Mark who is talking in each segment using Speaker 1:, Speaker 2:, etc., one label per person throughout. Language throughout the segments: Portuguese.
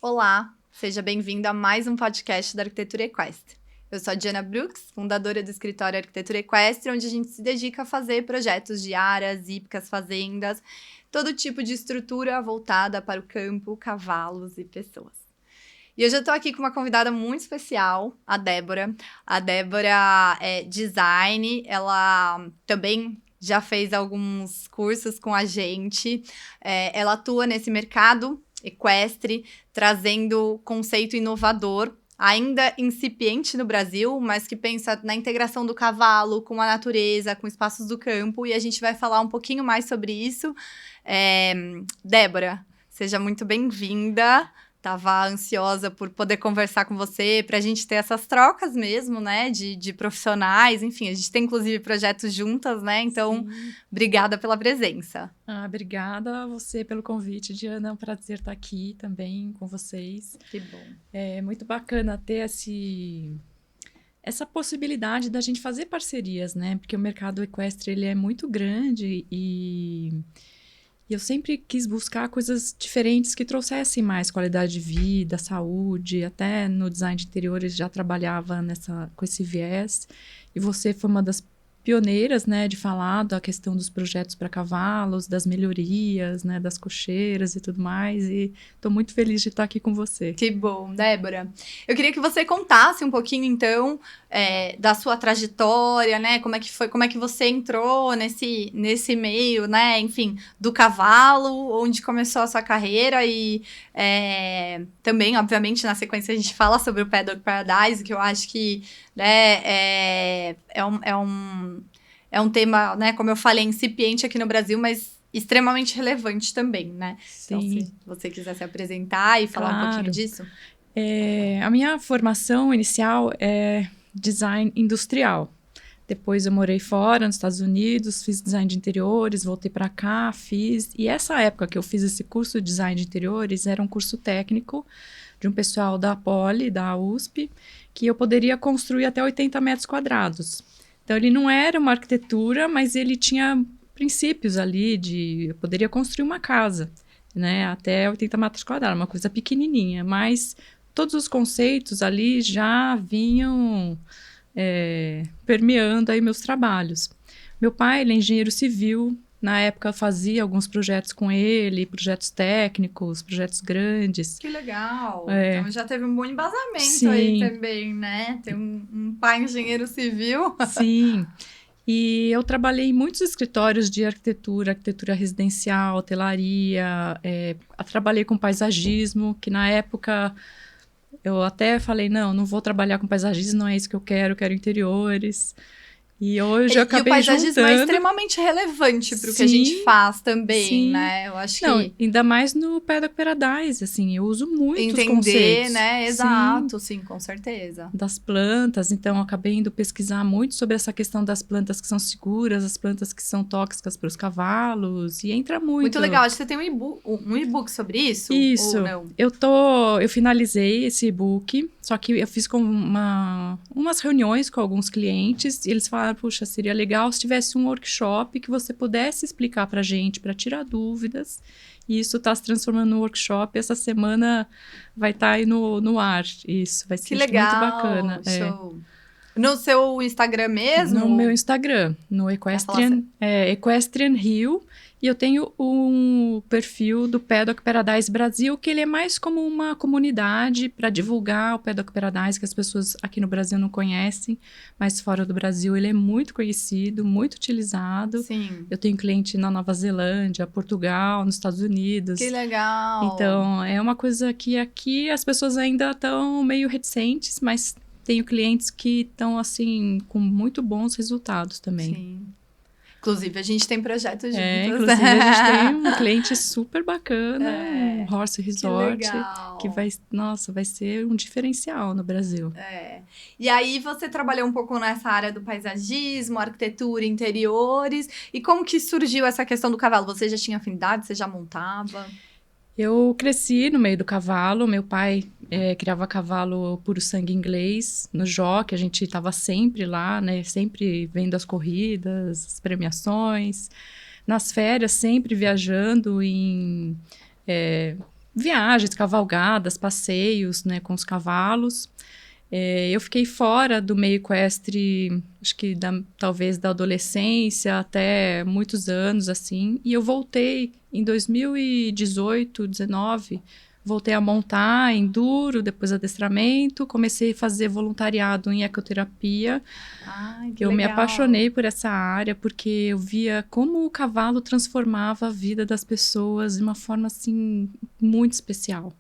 Speaker 1: Olá, seja bem-vindo a mais um podcast da Arquitetura Equestre. Eu sou a Diana Brooks, fundadora do escritório Arquitetura Equestre, onde a gente se dedica a fazer projetos de áreas, hípicas, fazendas, todo tipo de estrutura voltada para o campo, cavalos e pessoas. E hoje eu estou aqui com uma convidada muito especial, a Débora. A Débora é design, ela também já fez alguns cursos com a gente. Ela atua nesse mercado equestre, trazendo conceito inovador, ainda incipiente no Brasil, mas que pensa na integração do cavalo com a natureza, com espaços do campo, e a gente vai falar um pouquinho mais sobre isso. Débora, seja muito bem-vinda. Tava ansiosa por poder conversar com você, para a gente ter essas trocas mesmo, né, de profissionais, enfim, a gente tem inclusive projetos juntas, né, então,
Speaker 2: Sim.
Speaker 1: Obrigada pela presença.
Speaker 2: Obrigada a você pelo convite, Diana, é um prazer estar aqui também com vocês.
Speaker 1: Que bom.
Speaker 2: É muito bacana ter essa possibilidade da gente fazer parcerias, né, porque o mercado equestre, ele é muito grande e eu sempre quis buscar coisas diferentes que trouxessem mais qualidade de vida, saúde, até no design de interiores já trabalhava com esse viés. E você foi uma das pioneiras, né, de falar da questão dos projetos para cavalos, das melhorias, né, das cocheiras e tudo mais. E estou muito feliz de estar aqui com você.
Speaker 1: Que bom, Débora. Eu queria que você contasse um pouquinho, então, da sua trajetória, né? Como é que foi, como é que você entrou nesse meio, né? Enfim, do cavalo, onde começou a sua carreira e também, obviamente, na sequência a gente fala sobre o Paddock Paradise, que eu acho que, né, é um tema, né? Como eu falei, incipiente aqui no Brasil, mas extremamente relevante também, né?
Speaker 2: Sim.
Speaker 1: Então, se você quiser se apresentar e falar um pouquinho disso.
Speaker 2: A minha formação inicial é design industrial. Depois eu morei fora, nos Estados Unidos, fiz design de interiores, voltei para cá, fiz. E essa época que eu fiz esse curso de design de interiores era um curso técnico de um pessoal da Poli, da USP, que eu poderia construir até 80 metros quadrados. Então ele não era uma arquitetura, mas ele tinha princípios ali eu poderia construir uma casa, né, até 80 metros quadrados, uma coisa pequenininha, mas todos os conceitos ali já vinham permeando aí meus trabalhos. Meu pai, ele é engenheiro civil, na época fazia alguns projetos com ele, projetos técnicos, projetos grandes.
Speaker 1: Que legal! Então já teve um bom embasamento. Sim. Aí também, né? Tem um pai engenheiro civil.
Speaker 2: Sim. E eu trabalhei em muitos escritórios de arquitetura residencial, hotelaria, trabalhei com paisagismo, que na época eu até falei, não vou trabalhar com paisagismo, não é isso que eu quero interiores. E hoje eu acabei juntando...
Speaker 1: E o paisagismo é extremamente relevante para o que a gente faz também, né? Eu acho que...
Speaker 2: ainda mais no Paddock Paradise, assim, eu uso muito os conceitos.
Speaker 1: Entender, né? Exato, sim, com certeza.
Speaker 2: Das plantas, então eu acabei indo pesquisar muito sobre essa questão das plantas que são seguras, as plantas que são tóxicas para os cavalos, e entra muito.
Speaker 1: Muito legal, acho que você tem um e-book sobre isso?
Speaker 2: Isso,
Speaker 1: ou não?
Speaker 2: Eu finalizei esse e-book, só que eu fiz com umas reuniões com alguns clientes, e eles falaram, puxa, seria legal se tivesse um workshop que você pudesse explicar pra gente, para tirar dúvidas, e isso está se transformando no workshop, essa semana vai estar aí no ar, isso, vai ser muito bacana.
Speaker 1: Show! No seu Instagram mesmo?
Speaker 2: No meu Instagram, no Equestrian Rio, e eu tenho um perfil do Paddock Paradise Brasil, que ele é mais como uma comunidade para divulgar o Paddock Paradise, que as pessoas aqui no Brasil não conhecem, mas fora do Brasil ele é muito conhecido, muito utilizado.
Speaker 1: Sim.
Speaker 2: Eu tenho cliente na Nova Zelândia, Portugal, nos Estados Unidos.
Speaker 1: Que legal!
Speaker 2: Então, é uma coisa que aqui as pessoas ainda estão meio reticentes, mas tenho clientes que estão, assim, com muito bons resultados também.
Speaker 1: Sim. Inclusive, a gente tem projetos juntos.
Speaker 2: Inclusive, a gente tem um cliente super bacana, um horse resort, que vai ser um diferencial no Brasil.
Speaker 1: E aí, você trabalhou um pouco nessa área do paisagismo, arquitetura, interiores. E como que surgiu essa questão do cavalo? Você já tinha afinidade? Você já montava?
Speaker 2: Eu cresci no meio do cavalo, meu pai criava cavalo puro sangue inglês, no jockey, a gente estava sempre lá, né, sempre vendo as corridas, as premiações, nas férias sempre viajando em viagens, cavalgadas, passeios, né, com os cavalos. Eu fiquei fora do meio equestre, acho que talvez da adolescência até muitos anos, assim. E eu voltei em 2018, 19, voltei a montar enduro, depois adestramento. Comecei a fazer voluntariado em ecoterapia.
Speaker 1: Ai, que
Speaker 2: Eu me
Speaker 1: legal.
Speaker 2: apaixonei por essa área porque eu via como o cavalo transformava a vida das pessoas de uma forma, assim, muito especial.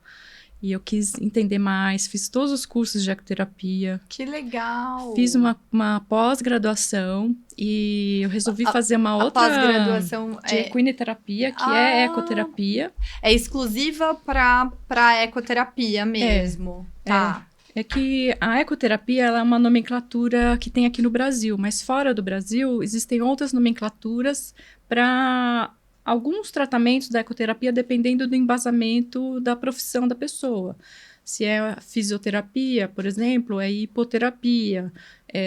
Speaker 2: E eu quis entender mais, fiz todos os cursos de ecoterapia.
Speaker 1: Que legal!
Speaker 2: Fiz uma pós-graduação e eu resolvi fazer uma
Speaker 1: A
Speaker 2: outra
Speaker 1: pós-graduação
Speaker 2: de equinoterapia, que é ecoterapia.
Speaker 1: É exclusiva para ecoterapia mesmo. Tá.
Speaker 2: É que a ecoterapia ela é uma nomenclatura que tem aqui no Brasil, mas fora do Brasil existem outras nomenclaturas para alguns tratamentos da ecoterapia, dependendo do embasamento da profissão da pessoa. Se é fisioterapia, por exemplo, é hipoterapia.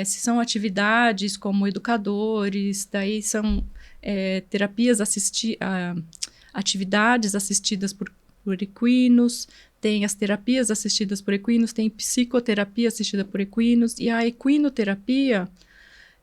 Speaker 2: Se são atividades como educadores, daí são terapias atividades assistidas por equinos, tem as terapias assistidas por equinos, tem psicoterapia assistida por equinos, e a equinoterapia,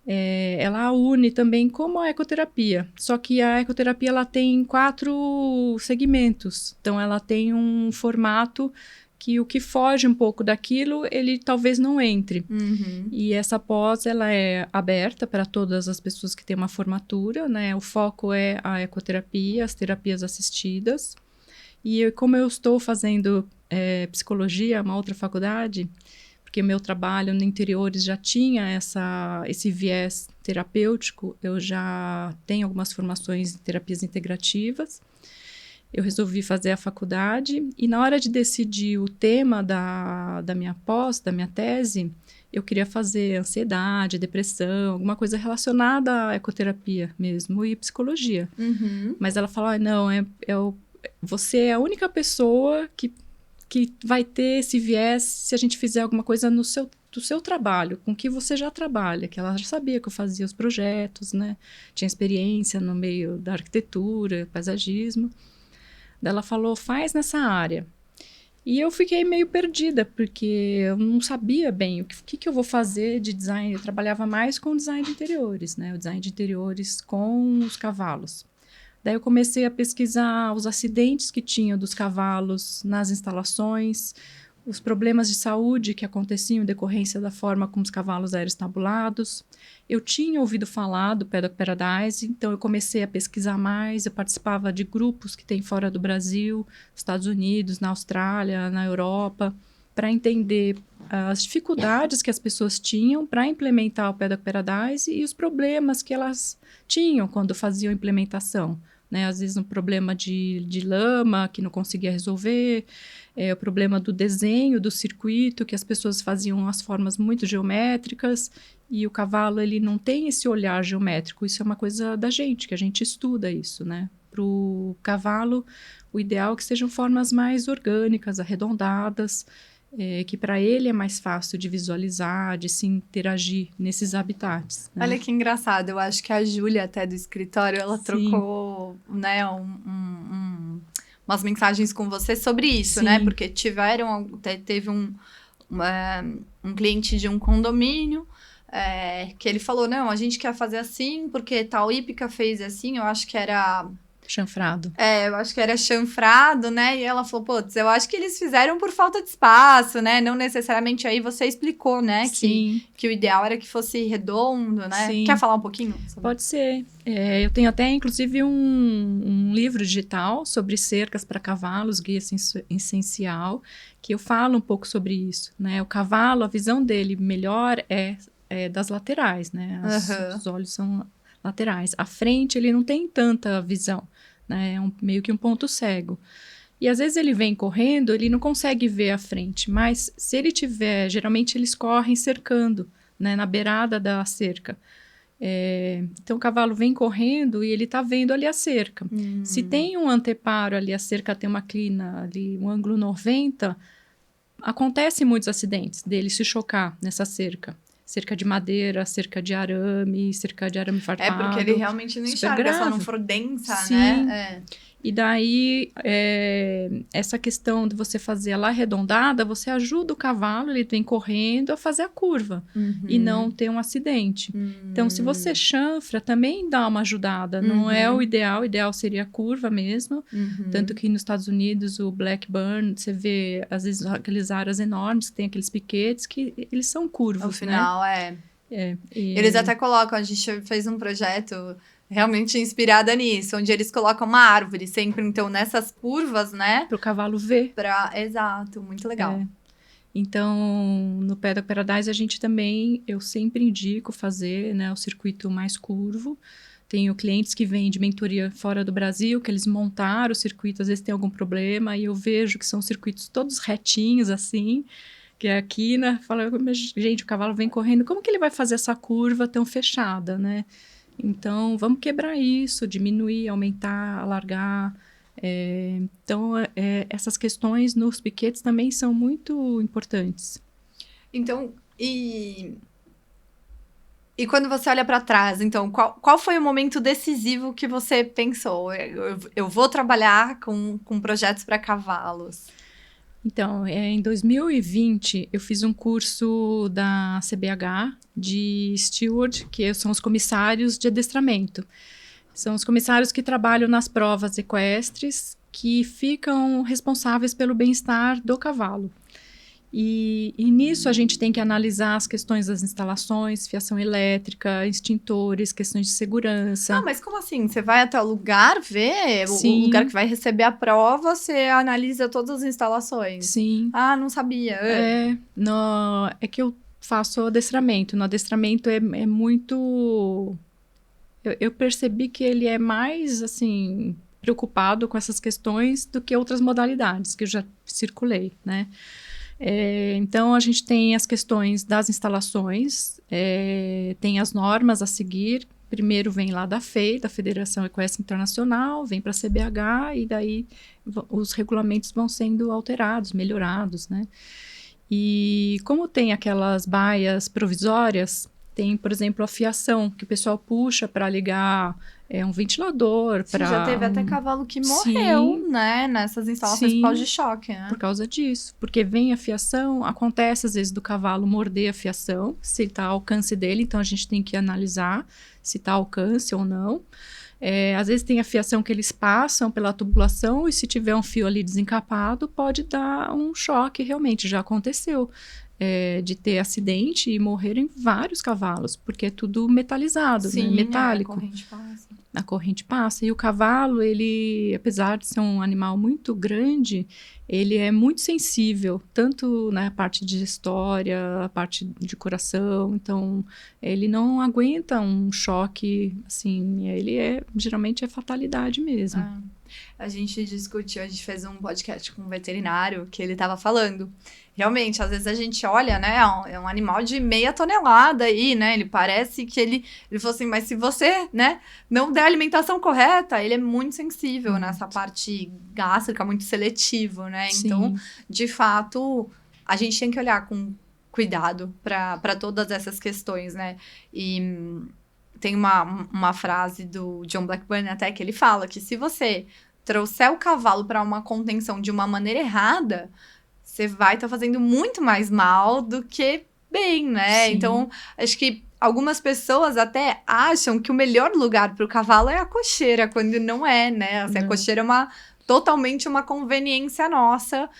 Speaker 2: ela une também como a ecoterapia, só que a ecoterapia ela tem 4 segmentos, então ela tem um formato que o que foge um pouco daquilo, ele talvez não entre.
Speaker 1: Uhum.
Speaker 2: E essa pós, ela é aberta para todas as pessoas que têm uma formatura, né? O foco é a ecoterapia, as terapias assistidas. E como eu estou fazendo psicologia, uma outra faculdade, porque meu trabalho no interiores já tinha esse viés terapêutico, eu já tenho algumas formações em terapias integrativas. Eu resolvi fazer a faculdade e na hora de decidir o tema da minha pós, da minha tese, eu queria fazer ansiedade, depressão, alguma coisa relacionada à ecoterapia mesmo e psicologia.
Speaker 1: Uhum.
Speaker 2: Mas ela falou, não, você é a única pessoa que vai ter esse viés se a gente fizer alguma coisa do seu trabalho, com que você já trabalha, que ela já sabia que eu fazia os projetos, né? Tinha experiência no meio da arquitetura, paisagismo. Daí ela falou, faz nessa área. E eu fiquei meio perdida, porque eu não sabia bem o que eu vou fazer de design. Eu trabalhava mais com design de interiores, né? O design de interiores com os cavalos. Daí eu comecei a pesquisar os acidentes que tinham dos cavalos nas instalações, os problemas de saúde que aconteciam em decorrência da forma como os cavalos eram estabulados. Eu tinha ouvido falar do Paddock Paradise, então eu comecei a pesquisar mais, eu participava de grupos que tem fora do Brasil, Estados Unidos, na Austrália, na Europa, para entender as dificuldades que as pessoas tinham para implementar o Paddock Paradise e os problemas que elas tinham quando faziam a implementação. Né? Às vezes um problema de lama que não conseguia resolver, o problema do desenho do circuito, que as pessoas faziam as formas muito geométricas e o cavalo ele não tem esse olhar geométrico. Isso é uma coisa da gente, que a gente estuda isso, né? Para o cavalo, o ideal é que sejam formas mais orgânicas, arredondadas, que para ele é mais fácil de visualizar, de se interagir nesses habitats. Né?
Speaker 1: Olha que engraçado, eu acho que a Júlia até do escritório, ela trocou, né, umas mensagens com você sobre isso,
Speaker 2: Sim.
Speaker 1: né? Porque teve um cliente de um condomínio que ele falou, não, a gente quer fazer assim, porque tal hípica fez assim, eu acho que era...
Speaker 2: Chanfrado.
Speaker 1: Eu acho que era chanfrado, né? E ela falou, putz, eu acho que eles fizeram por falta de espaço, né? Não necessariamente. Aí você explicou, né?
Speaker 2: Sim.
Speaker 1: Que o ideal era que fosse redondo, né?
Speaker 2: Sim.
Speaker 1: Quer falar um pouquinho?
Speaker 2: Pode ser. Eu tenho até, inclusive, um livro digital sobre cercas para cavalos, guia essencial, que eu falo um pouco sobre isso, né? O cavalo, a visão dele melhor é das laterais, né? Os olhos são laterais. À frente, ele não tem tanta visão, né? É meio que um ponto cego. E às vezes ele vem correndo, ele não consegue ver à frente, mas se ele tiver, geralmente eles correm cercando, né? Na beirada da cerca. Então o cavalo vem correndo e ele está vendo ali a cerca. Se tem um anteparo ali, a cerca tem uma crina ali, um ângulo 90, acontece muitos acidentes dele se chocar nessa cerca. Cerca de madeira, cerca de arame farpado.
Speaker 1: Porque ele realmente não enxerga, se ela não for densa,
Speaker 2: Sim.
Speaker 1: né?
Speaker 2: E daí, essa questão de você fazer ela arredondada, você ajuda o cavalo, ele vem correndo, a fazer a curva e não ter um acidente. Então, se você chanfra, também dá uma ajudada. Não é o ideal seria a curva mesmo. Tanto que nos Estados Unidos, o Blackburn, você vê, às vezes, aqueles aras enormes que tem aqueles piquetes, que eles são curvos,
Speaker 1: no final,
Speaker 2: né?
Speaker 1: Eles até colocam, a gente fez um projeto realmente inspirada nisso, onde eles colocam uma árvore sempre, então, nessas curvas, né?
Speaker 2: Para o cavalo ver.
Speaker 1: Exato, muito legal.
Speaker 2: Então, no Paddock Paradise, a gente também, eu sempre indico fazer, né, o circuito mais curvo. Tenho clientes que vêm de mentoria fora do Brasil, que eles montaram o circuito, às vezes tem algum problema, e eu vejo que são circuitos todos retinhos, assim, que é aqui, né, fala, gente, o cavalo vem correndo, como que ele vai fazer essa curva tão fechada, né? Então, vamos quebrar isso, diminuir, aumentar, alargar. Então, essas questões nos piquetes também são muito importantes.
Speaker 1: Então, e quando você olha para trás, então, qual foi o momento decisivo que você pensou? Eu vou trabalhar com projetos para cavalos.
Speaker 2: Então, em 2020, eu fiz um curso da CBH de steward, que são os comissários de adestramento. São os comissários que trabalham nas provas equestres, que ficam responsáveis pelo bem-estar do cavalo. E nisso a gente tem que analisar as questões das instalações, fiação elétrica, extintores, questões de segurança.
Speaker 1: Ah, mas como assim? Você vai até o lugar ver?
Speaker 2: Sim.
Speaker 1: O lugar que vai receber a prova, você analisa todas as instalações?
Speaker 2: Sim.
Speaker 1: Ah, não sabia.
Speaker 2: É que eu faço adestramento. No adestramento é muito... Eu percebi que ele é mais, assim, preocupado com essas questões do que outras modalidades que eu já circulei, né? Então, a gente tem as questões das instalações, tem as normas a seguir. Primeiro vem lá da FEI, da Federação Equestre Internacional, vem para a CBH e daí os regulamentos vão sendo alterados, melhorados, né? E como tem aquelas baias provisórias, tem, por exemplo, a fiação, que o pessoal puxa para ligar um ventilador.
Speaker 1: Já teve até cavalo que morreu, né? Nessas instalações por causa de choque, né?
Speaker 2: Por causa disso. Porque vem a fiação, acontece às vezes do cavalo morder a fiação, se está ao alcance dele, então a gente tem que analisar se está ao alcance ou não. Às vezes tem a fiação que eles passam pela tubulação e se tiver um fio ali desencapado, pode dar um choque, realmente, já aconteceu. De ter acidente e morrerem vários cavalos, porque é tudo metalizado,
Speaker 1: sim,
Speaker 2: né? Metálico.
Speaker 1: A corrente passa.
Speaker 2: A corrente passa. E o cavalo, ele, apesar de ser um animal muito grande, ele é muito sensível, tanto na parte digestória, a parte de coração. Então, ele não aguenta um choque, assim, geralmente é fatalidade mesmo.
Speaker 1: A gente discutiu, a gente fez um podcast com um veterinário que ele estava falando. Realmente, às vezes a gente olha, né? É um animal de meia tonelada aí, né? Ele parece que ele falou assim, mas se você, né, não der a alimentação correta, ele é muito sensível nessa parte gástrica, muito seletivo, né?
Speaker 2: Sim.
Speaker 1: Então, de fato, a gente tem que olhar com cuidado para todas essas questões, né? E tem uma frase do John Blackburn até que ele fala que se você trouxer o cavalo para uma contenção de uma maneira errada, você vai estar fazendo muito mais mal do que bem, né?
Speaker 2: Sim.
Speaker 1: Então, acho que algumas pessoas até acham que o melhor lugar para o cavalo é a cocheira, quando não é, né? Assim, a cocheira é totalmente uma conveniência nossa,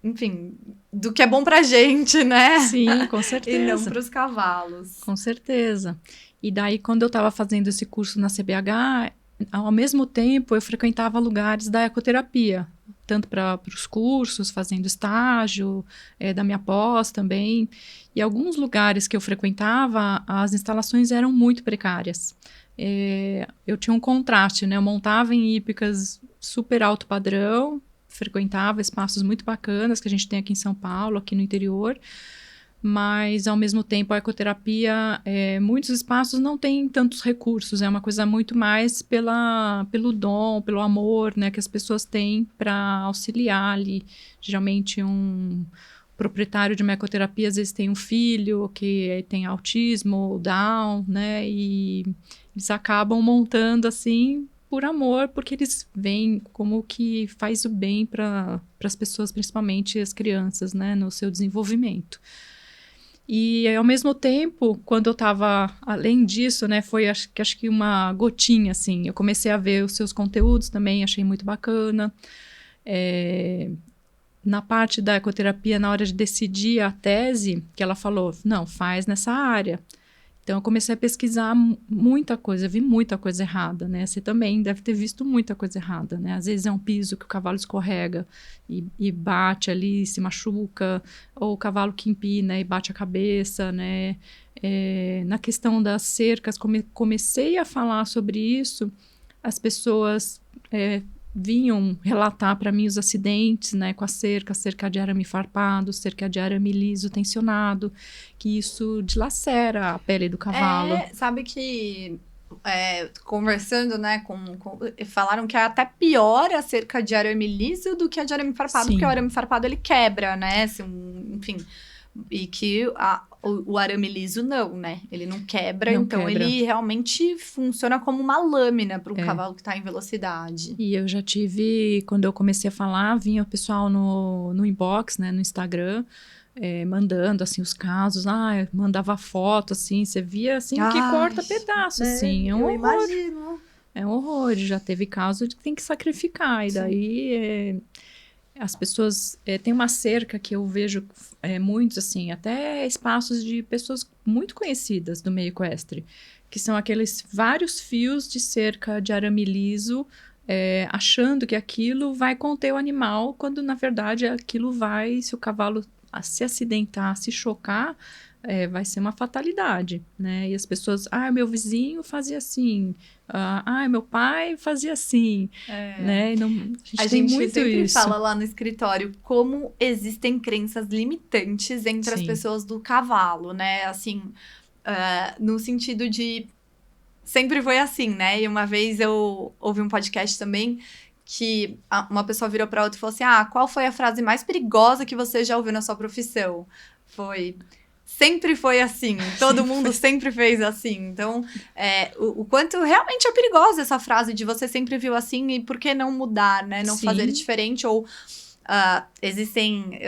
Speaker 1: enfim, do que é bom pra gente, né?
Speaker 2: Sim, com certeza.
Speaker 1: E não para os cavalos.
Speaker 2: Com certeza. E daí, quando eu estava fazendo esse curso na CBH, ao mesmo tempo eu frequentava lugares da ecoterapia, tanto para os cursos, fazendo estágio, da minha pós também. E alguns lugares que eu frequentava, as instalações eram muito precárias. Eu tinha um contraste, né? Eu montava em hípicas super alto padrão, frequentava espaços muito bacanas que a gente tem aqui em São Paulo, aqui no interior, mas, ao mesmo tempo, a ecoterapia, muitos espaços não têm tantos recursos, é uma coisa muito mais pelo dom, pelo amor, né, que as pessoas têm para auxiliar ali. Geralmente, um proprietário de uma ecoterapia, às vezes, tem um filho que tem autismo, Down, né, e eles acabam montando, assim, por amor, porque eles veem como que faz o bem para as pessoas, principalmente as crianças, né, no seu desenvolvimento. E, ao mesmo tempo, quando eu estava, além disso, né, foi acho que uma gotinha, assim, eu comecei a ver os seus conteúdos também, achei muito bacana. Na parte da ecoterapia, na hora de decidir a tese, que ela falou, não, faz nessa área. Então, eu comecei a pesquisar muita coisa, vi muita coisa errada, né? Você também deve ter visto muita coisa errada, né? Às vezes é um piso que o cavalo escorrega e bate ali, se machuca, ou o cavalo que empina e bate a cabeça, né? Na questão das cercas, comecei a falar sobre isso, as pessoas vinham relatar para mim os acidentes, né, com a cerca de arame farpado, cerca de arame liso tensionado, que isso dilacera a pele do cavalo.
Speaker 1: Sabe que conversando, né, falaram que é até pior a cerca de arame liso do que a de arame farpado,
Speaker 2: Sim.
Speaker 1: porque o arame farpado ele quebra, né, enfim, e que o arame liso não, né? Ele não quebra, então ele realmente funciona como uma lâmina para um cavalo que está em velocidade.
Speaker 2: E eu já tive, quando eu comecei a falar, vinha o pessoal no inbox, né, no Instagram, mandando, assim, os casos. Mandava foto, assim, você via, assim, que corta pedaço, assim. É um horror.
Speaker 1: Imagino.
Speaker 2: É um horror. Já teve caso de que tem que sacrificar. E daí... as pessoas... tem uma cerca que eu vejo muitos, assim, até espaços de pessoas muito conhecidas do meio equestre, que são aqueles vários fios de cerca de arame liso, achando que aquilo vai conter o animal, quando, na verdade, aquilo vai... Se o cavalo se acidentar, se chocar, vai ser uma fatalidade, né? E as pessoas... meu vizinho fazia assim... meu pai fazia assim, né? Não, a gente tem muito
Speaker 1: sempre
Speaker 2: isso.
Speaker 1: fala lá no escritório como existem crenças limitantes entre as pessoas do cavalo, né? Assim, no sentido de... Sempre foi assim, né? E uma vez eu ouvi um podcast também que uma pessoa virou para outra e falou assim, qual foi a frase mais perigosa que você já ouviu na sua profissão? Sempre foi assim, todo mundo sempre fez assim. Então, o quanto realmente é perigosa essa frase de você sempre viu assim e por que não mudar, né? Não fazer diferente ou...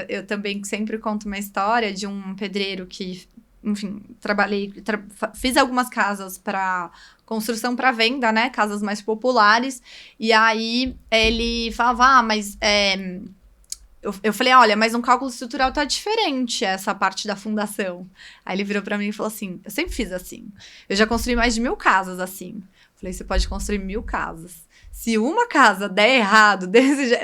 Speaker 1: eu também sempre conto uma história de um pedreiro que, enfim, fiz algumas casas para construção para venda, né? Casas mais populares. E aí, ele falava, mas... Eu falei, olha, mas no cálculo estrutural tá diferente essa parte da fundação. Aí ele virou pra mim e falou assim, eu sempre fiz assim. Eu já construí mais de 1000 casas assim. Falei, você pode construir 1000 casas. Se uma casa der errado,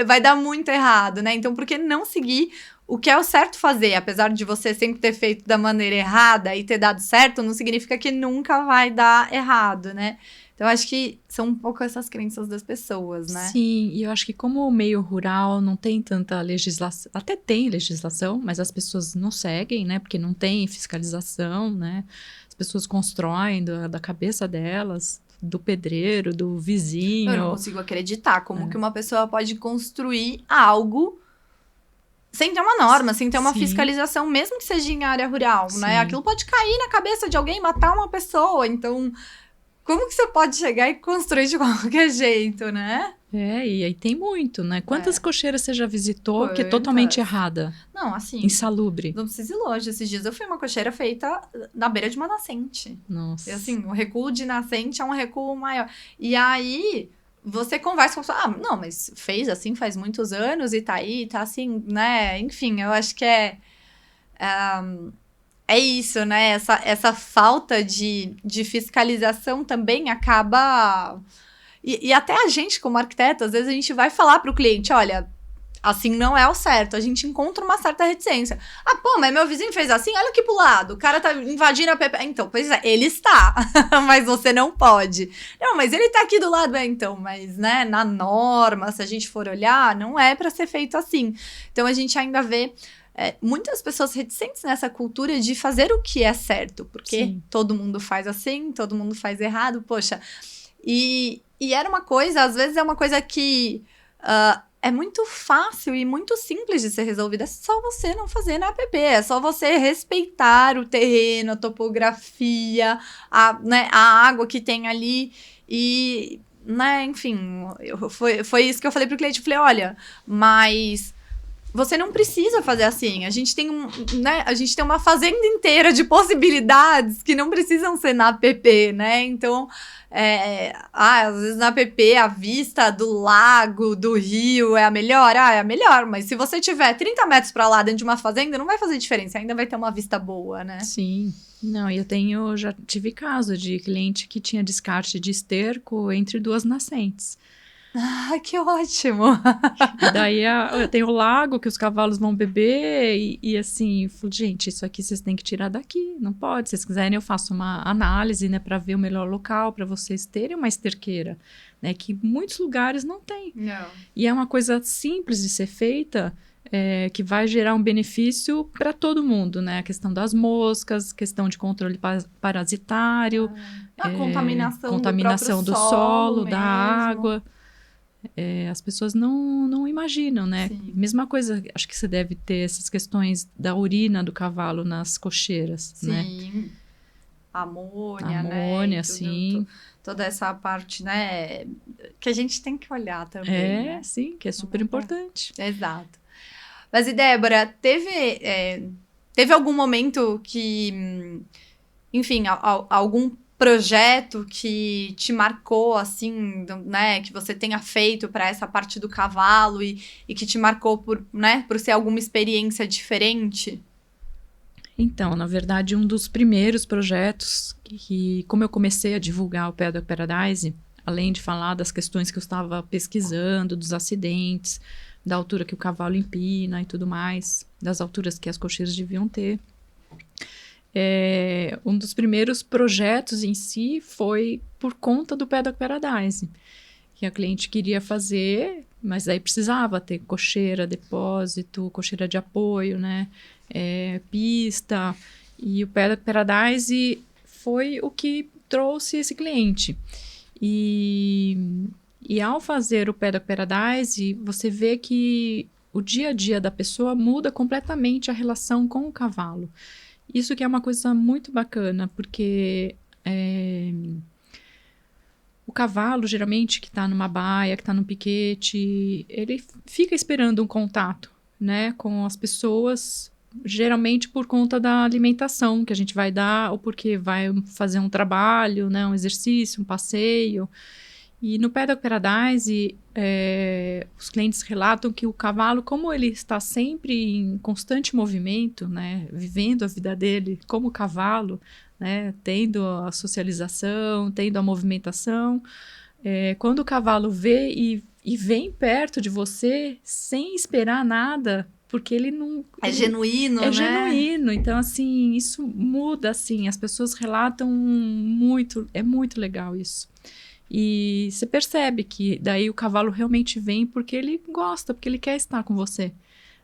Speaker 1: vai dar muito errado, né? Então, por que não seguir o que é o certo fazer? Apesar de você sempre ter feito da maneira errada e ter dado certo, não significa que nunca vai dar errado, né? Então, acho que são um pouco essas crenças das pessoas, né?
Speaker 2: Sim, e eu acho que como o meio rural não tem tanta legislação, até tem legislação, mas as pessoas não seguem, né? Porque não tem fiscalização, né? As pessoas constroem da cabeça delas, do pedreiro, do vizinho.
Speaker 1: Eu não consigo acreditar como que uma pessoa pode construir algo sem ter uma norma, sem ter uma fiscalização, mesmo que seja em área rural, né? Aquilo pode cair na cabeça de alguém, matar uma pessoa, então... Como que você pode chegar e construir de qualquer jeito, né?
Speaker 2: E aí tem muito, né? Quantas cocheiras você já visitou que é totalmente errada?
Speaker 1: Não, assim...
Speaker 2: Insalubre.
Speaker 1: Não precisa ir longe. Esses dias eu fui uma cocheira feita na beira de uma nascente.
Speaker 2: Nossa.
Speaker 1: E assim, o recuo de nascente é um recuo maior. E aí, você conversa com a pessoa, não, mas fez assim faz muitos anos e tá aí, tá assim, né? Enfim, eu acho que é isso, né? Essa falta de fiscalização também acaba... E até a gente, como arquiteto, às vezes a gente vai falar para o cliente, olha, assim não é o certo. A gente encontra uma certa reticência. Mas meu vizinho fez assim, olha aqui pro lado. O cara tá invadindo a PP. Então, pois é, ele está. Mas você não pode. Não, mas ele tá aqui do lado. Então, mas, né, na norma, se a gente for olhar, não é para ser feito assim. Então, a gente ainda vê... muitas pessoas reticentes nessa cultura de fazer o que é certo, porque todo mundo faz assim, todo mundo faz errado, poxa. E era uma coisa, às vezes é uma coisa que é muito fácil e muito simples de ser resolvida, é só você não fazer na APP, é só você respeitar o terreno, a topografia, né, a água que tem ali e né, enfim, foi isso que eu falei pro cliente. Eu falei, olha, mas você não precisa fazer assim. A gente tem a gente tem uma fazenda inteira de possibilidades que não precisam ser na app, né? Então, às vezes na app a vista do lago, do rio é a melhor. É a melhor, mas se você tiver 30 metros para lá dentro de uma fazenda, não vai fazer diferença. Ainda vai ter uma vista boa, né?
Speaker 2: Sim. Não, já tive caso de cliente que tinha descarte de esterco entre 2 nascentes.
Speaker 1: Ah, que ótimo!
Speaker 2: E daí tem o lago que os cavalos vão beber e assim, eu falei, gente, isso aqui vocês têm que tirar daqui, não pode. Se vocês quiserem, eu faço uma análise, né, para ver o melhor local para vocês terem uma esterqueira, né, que muitos lugares não tem.
Speaker 1: Não.
Speaker 2: E é uma coisa simples de ser feita, que vai gerar um benefício para todo mundo, né? A questão das moscas, questão de controle parasitário,
Speaker 1: A contaminação
Speaker 2: do solo, da água. As pessoas não imaginam, né?
Speaker 1: Sim.
Speaker 2: Mesma coisa, acho que você deve ter essas questões da urina do cavalo nas cocheiras,
Speaker 1: Sim.
Speaker 2: né?
Speaker 1: Sim. Amônia,
Speaker 2: Amônia,
Speaker 1: né?
Speaker 2: sim.
Speaker 1: Toda essa parte, né? Que a gente tem que olhar também, né?
Speaker 2: Sim, que é super importante.
Speaker 1: Exato. Mas, e Débora, teve algum momento que, enfim, algum projeto que te marcou, assim, né, que você tenha feito para essa parte do cavalo e que te marcou por ser alguma experiência diferente?
Speaker 2: Então, na verdade, um dos primeiros projetos que como eu comecei a divulgar o Paddock Paradise, além de falar das questões que eu estava pesquisando, dos acidentes, da altura que o cavalo empina e tudo mais, das alturas que as cocheiras deviam ter, um dos primeiros projetos em si foi por conta do Paddock Paradise, que a cliente queria fazer, mas aí precisava ter cocheira, depósito, cocheira de apoio, né, pista, e o Paddock Paradise foi o que trouxe esse cliente. E ao fazer o Paddock Paradise, você vê que o dia a dia da pessoa muda completamente a relação com o cavalo. Isso que é uma coisa muito bacana, porque o cavalo, geralmente, que está numa baia, que está num piquete, ele fica esperando um contato, né, com as pessoas, geralmente por conta da alimentação que a gente vai dar, ou porque vai fazer um trabalho, né, um exercício, um passeio. E no Paddock Paradise, os clientes relatam que o cavalo, como ele está sempre em constante movimento, né, vivendo a vida dele como cavalo, né, tendo a socialização, tendo a movimentação, quando o cavalo vê e vem perto de você sem esperar nada, porque ele não...
Speaker 1: Genuíno, né?
Speaker 2: É genuíno. Então, assim, isso muda, assim, as pessoas relatam muito, é muito legal isso. E você percebe que daí o cavalo realmente vem porque ele gosta, porque ele quer estar com você,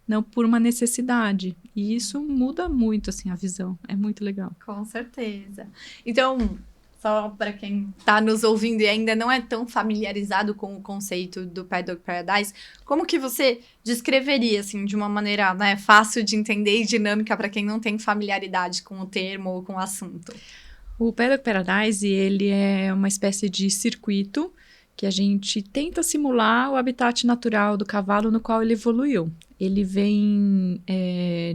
Speaker 2: não por uma necessidade. E isso muda muito, assim, a visão. É muito legal.
Speaker 1: Com certeza. Então, só para quem está nos ouvindo e ainda não é tão familiarizado com o conceito do Paddock Paradise, como que você descreveria, assim, de uma maneira, né, fácil de entender e dinâmica para quem não tem familiaridade com o termo ou com o assunto?
Speaker 2: O Paddock Paradise, ele é uma espécie de circuito que a gente tenta simular o habitat natural do cavalo no qual ele evoluiu. Ele vem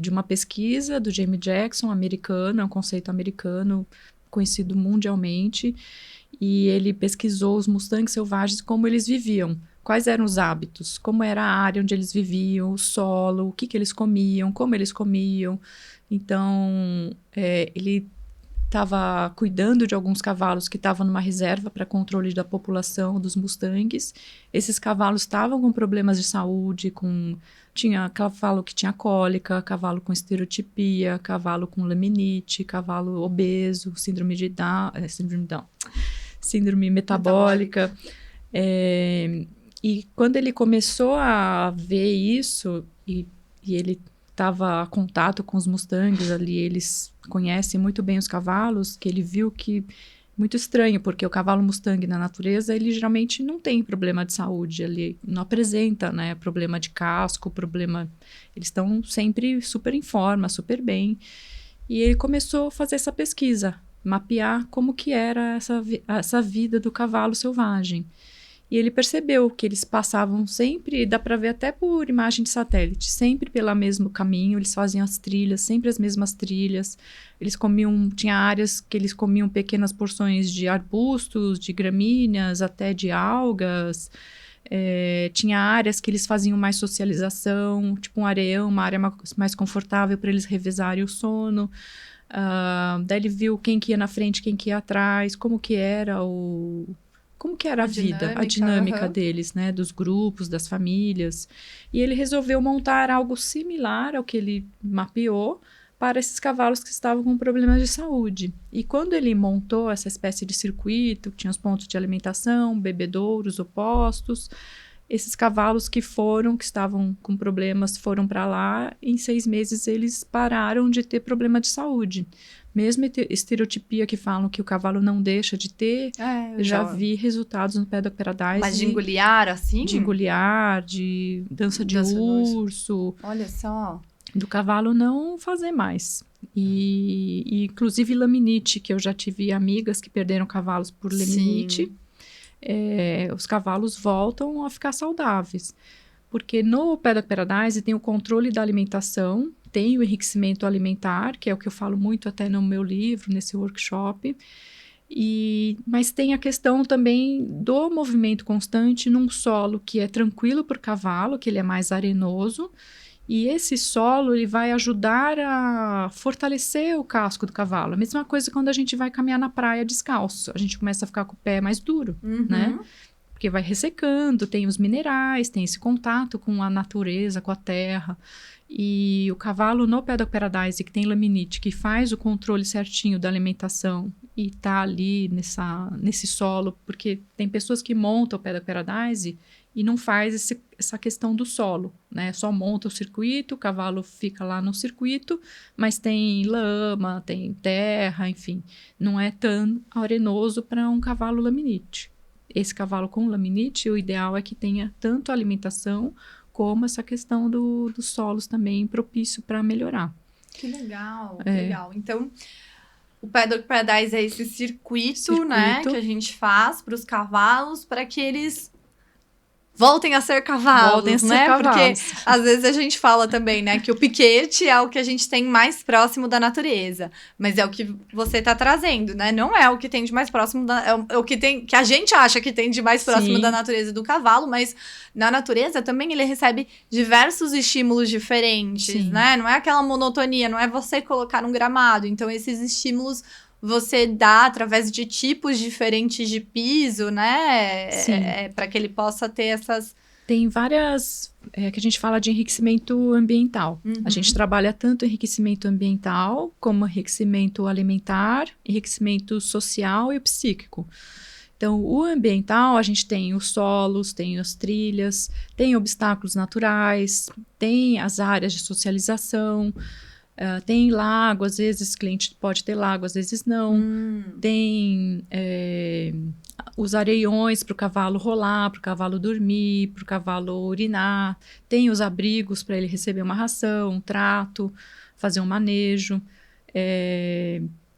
Speaker 2: de uma pesquisa do Jamie Jackson, americano, é um conceito americano conhecido mundialmente, e ele pesquisou os mustangs selvagens, como eles viviam, quais eram os hábitos, como era a área onde eles viviam, o solo, o que eles comiam, como eles comiam. Então, ele estava cuidando de alguns cavalos que estavam numa reserva para controle da população dos mustangs. Esses cavalos estavam com problemas de saúde, tinha cavalo que tinha cólica, cavalo com estereotipia, cavalo com laminite, cavalo obeso, síndrome metabólica. E quando ele começou a ver isso, e ele estava em contato com os mustangs ali, eles conhecem muito bem os cavalos, que ele viu que muito estranho, porque o cavalo mustang na natureza, ele geralmente não tem problema de saúde, ele não apresenta, né, problema de casco, eles estão sempre super em forma, super bem. E ele começou a fazer essa pesquisa, mapear como que era essa vida do cavalo selvagem. E ele percebeu que eles passavam sempre, dá para ver até por imagem de satélite, sempre pelo mesmo caminho, eles faziam as trilhas, sempre as mesmas trilhas. Eles comiam, tinha áreas que eles comiam pequenas porções de arbustos, de gramíneas, até de algas. Tinha áreas que eles faziam mais socialização, tipo um areião, uma área mais confortável para eles revezarem o sono. Daí ele viu quem que ia na frente, quem que ia atrás, como que era a vida, a dinâmica deles, né? Dos grupos, das famílias. E ele resolveu montar algo similar ao que ele mapeou para esses cavalos que estavam com problemas de saúde. E quando ele montou essa espécie de circuito, tinha os pontos de alimentação, bebedouros opostos, esses cavalos que estavam com problemas, foram para lá, em 6 meses eles pararam de ter problema de saúde. Mesmo estereotipia que falam que o cavalo não deixa de ter, eu já vi resultados no Paddock Paradise.
Speaker 1: Mas de engolhar ar, assim?
Speaker 2: De engolhar, de dança de urso.
Speaker 1: Olha só.
Speaker 2: Do cavalo não fazer mais. E inclusive laminite, que eu já tive amigas que perderam cavalos por laminite. Os cavalos voltam a ficar saudáveis. Porque no Paddock Paradise tem o controle da alimentação, tem o enriquecimento alimentar, que é o que eu falo muito até no meu livro, nesse workshop. Mas tem a questão também do movimento constante num solo que é tranquilo para o cavalo, que ele é mais arenoso. E esse solo, ele vai ajudar a fortalecer o casco do cavalo. A mesma coisa quando a gente vai caminhar na praia descalço. A gente começa a ficar com o pé mais duro, né? Porque vai ressecando, tem os minerais, tem esse contato com a natureza, com a terra. E o cavalo no Paddock Paradise, que tem laminite, que faz o controle certinho da alimentação e tá ali nesse solo, porque tem pessoas que montam o Paddock Paradise e não faz essa questão do solo, né? Só monta o circuito, o cavalo fica lá no circuito, mas tem lama, tem terra, enfim. Não é tão arenoso para um cavalo laminite. Esse cavalo com laminite, o ideal é que tenha tanto a alimentação como essa questão dos solos também propício para melhorar.
Speaker 1: Que legal, que legal. Então, o Paddock Paradise é esse circuito, né? Que a gente faz para os cavalos, para que eles voltem a ser cavalos, né? Porque às vezes a gente fala também, né, que o piquete é o que a gente tem mais próximo da natureza, mas é o que você tá trazendo, né? Não é o que tem de mais próximo é o que tem, que a gente acha que tem de mais próximo da natureza do cavalo, mas na natureza também ele recebe diversos estímulos diferentes, né? Não é aquela monotonia, não é você colocar um gramado. Então esses estímulos você dá através de tipos diferentes de piso, né? Para que ele possa ter essas...
Speaker 2: Tem várias... que a gente fala de enriquecimento ambiental. A gente trabalha tanto enriquecimento ambiental, como enriquecimento alimentar, enriquecimento social e psíquico. Então, o ambiental, a gente tem os solos, tem as trilhas, tem obstáculos naturais, tem as áreas de socialização... tem lago, às vezes o cliente pode ter lago, às vezes não. Tem os areiões para o cavalo rolar, para o cavalo dormir, para o cavalo urinar. Tem os abrigos para ele receber uma ração, um trato, fazer um manejo.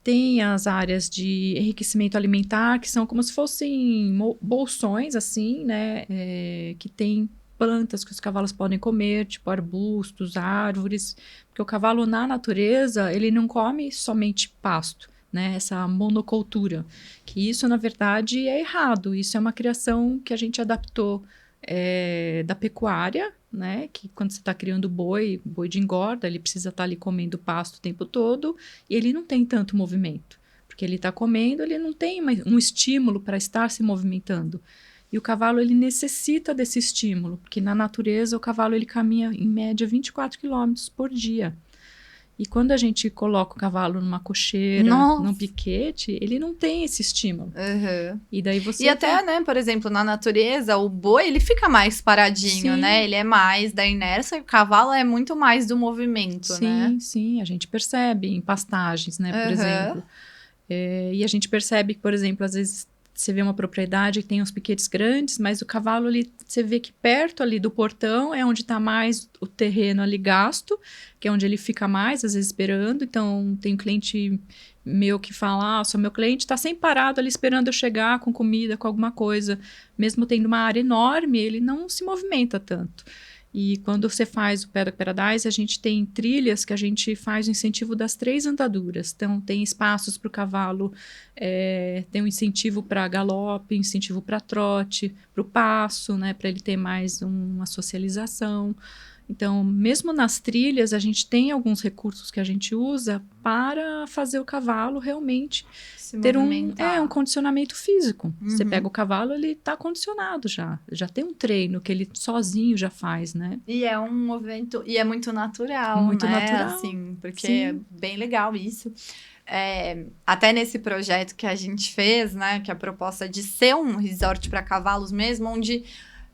Speaker 2: Tem as áreas de enriquecimento alimentar, que são como se fossem bolsões, assim, né? Que tem plantas que os cavalos podem comer, tipo arbustos, árvores, porque o cavalo na natureza, ele não come somente pasto, né, essa monocultura, que isso na verdade é errado, isso é uma criação que a gente adaptou da pecuária, né, que quando você está criando boi de engorda, ele precisa estar ali comendo pasto o tempo todo, e ele não tem tanto movimento, porque ele está comendo, ele não tem um estímulo para estar se movimentando. E o cavalo, ele necessita desse estímulo, porque na natureza o cavalo ele caminha em média 24 quilômetros por dia. E quando a gente coloca o cavalo numa cocheira, num piquete, ele não tem esse estímulo. E daí você...
Speaker 1: E até, né, por exemplo, na natureza, o boi, ele fica mais paradinho, né? Ele é mais da inércia, e o cavalo é muito mais do movimento, né?
Speaker 2: Sim, a gente percebe em pastagens, né, por exemplo. E a gente percebe que, por exemplo, às vezes você vê uma propriedade que tem uns piquetes grandes, mas o cavalo ali, você vê que perto ali do portão é onde está mais o terreno ali gasto, que é onde ele fica mais, às vezes, esperando. Então, tem um cliente meu que fala, só meu cliente está sempre parado ali esperando eu chegar com comida, com alguma coisa. Mesmo tendo uma área enorme, ele não se movimenta tanto. E quando você faz o Paddock Paradise, a gente tem trilhas que a gente faz o incentivo das 3 andaduras. Então, tem espaços para o cavalo, tem um incentivo para galope, incentivo para trote, para o passo, né, para ele ter mais uma socialização. Então, mesmo nas trilhas, a gente tem alguns recursos que a gente usa para fazer o cavalo realmente ter um condicionamento físico. Você pega o cavalo, ele está condicionado já tem um treino que ele sozinho já faz, né?
Speaker 1: E é um movimento, e é muito natural,
Speaker 2: muito
Speaker 1: né?
Speaker 2: natural.
Speaker 1: Assim, porque é bem legal isso. Até nesse projeto que a gente fez, né, que a proposta é de ser um resort para cavalos mesmo, onde,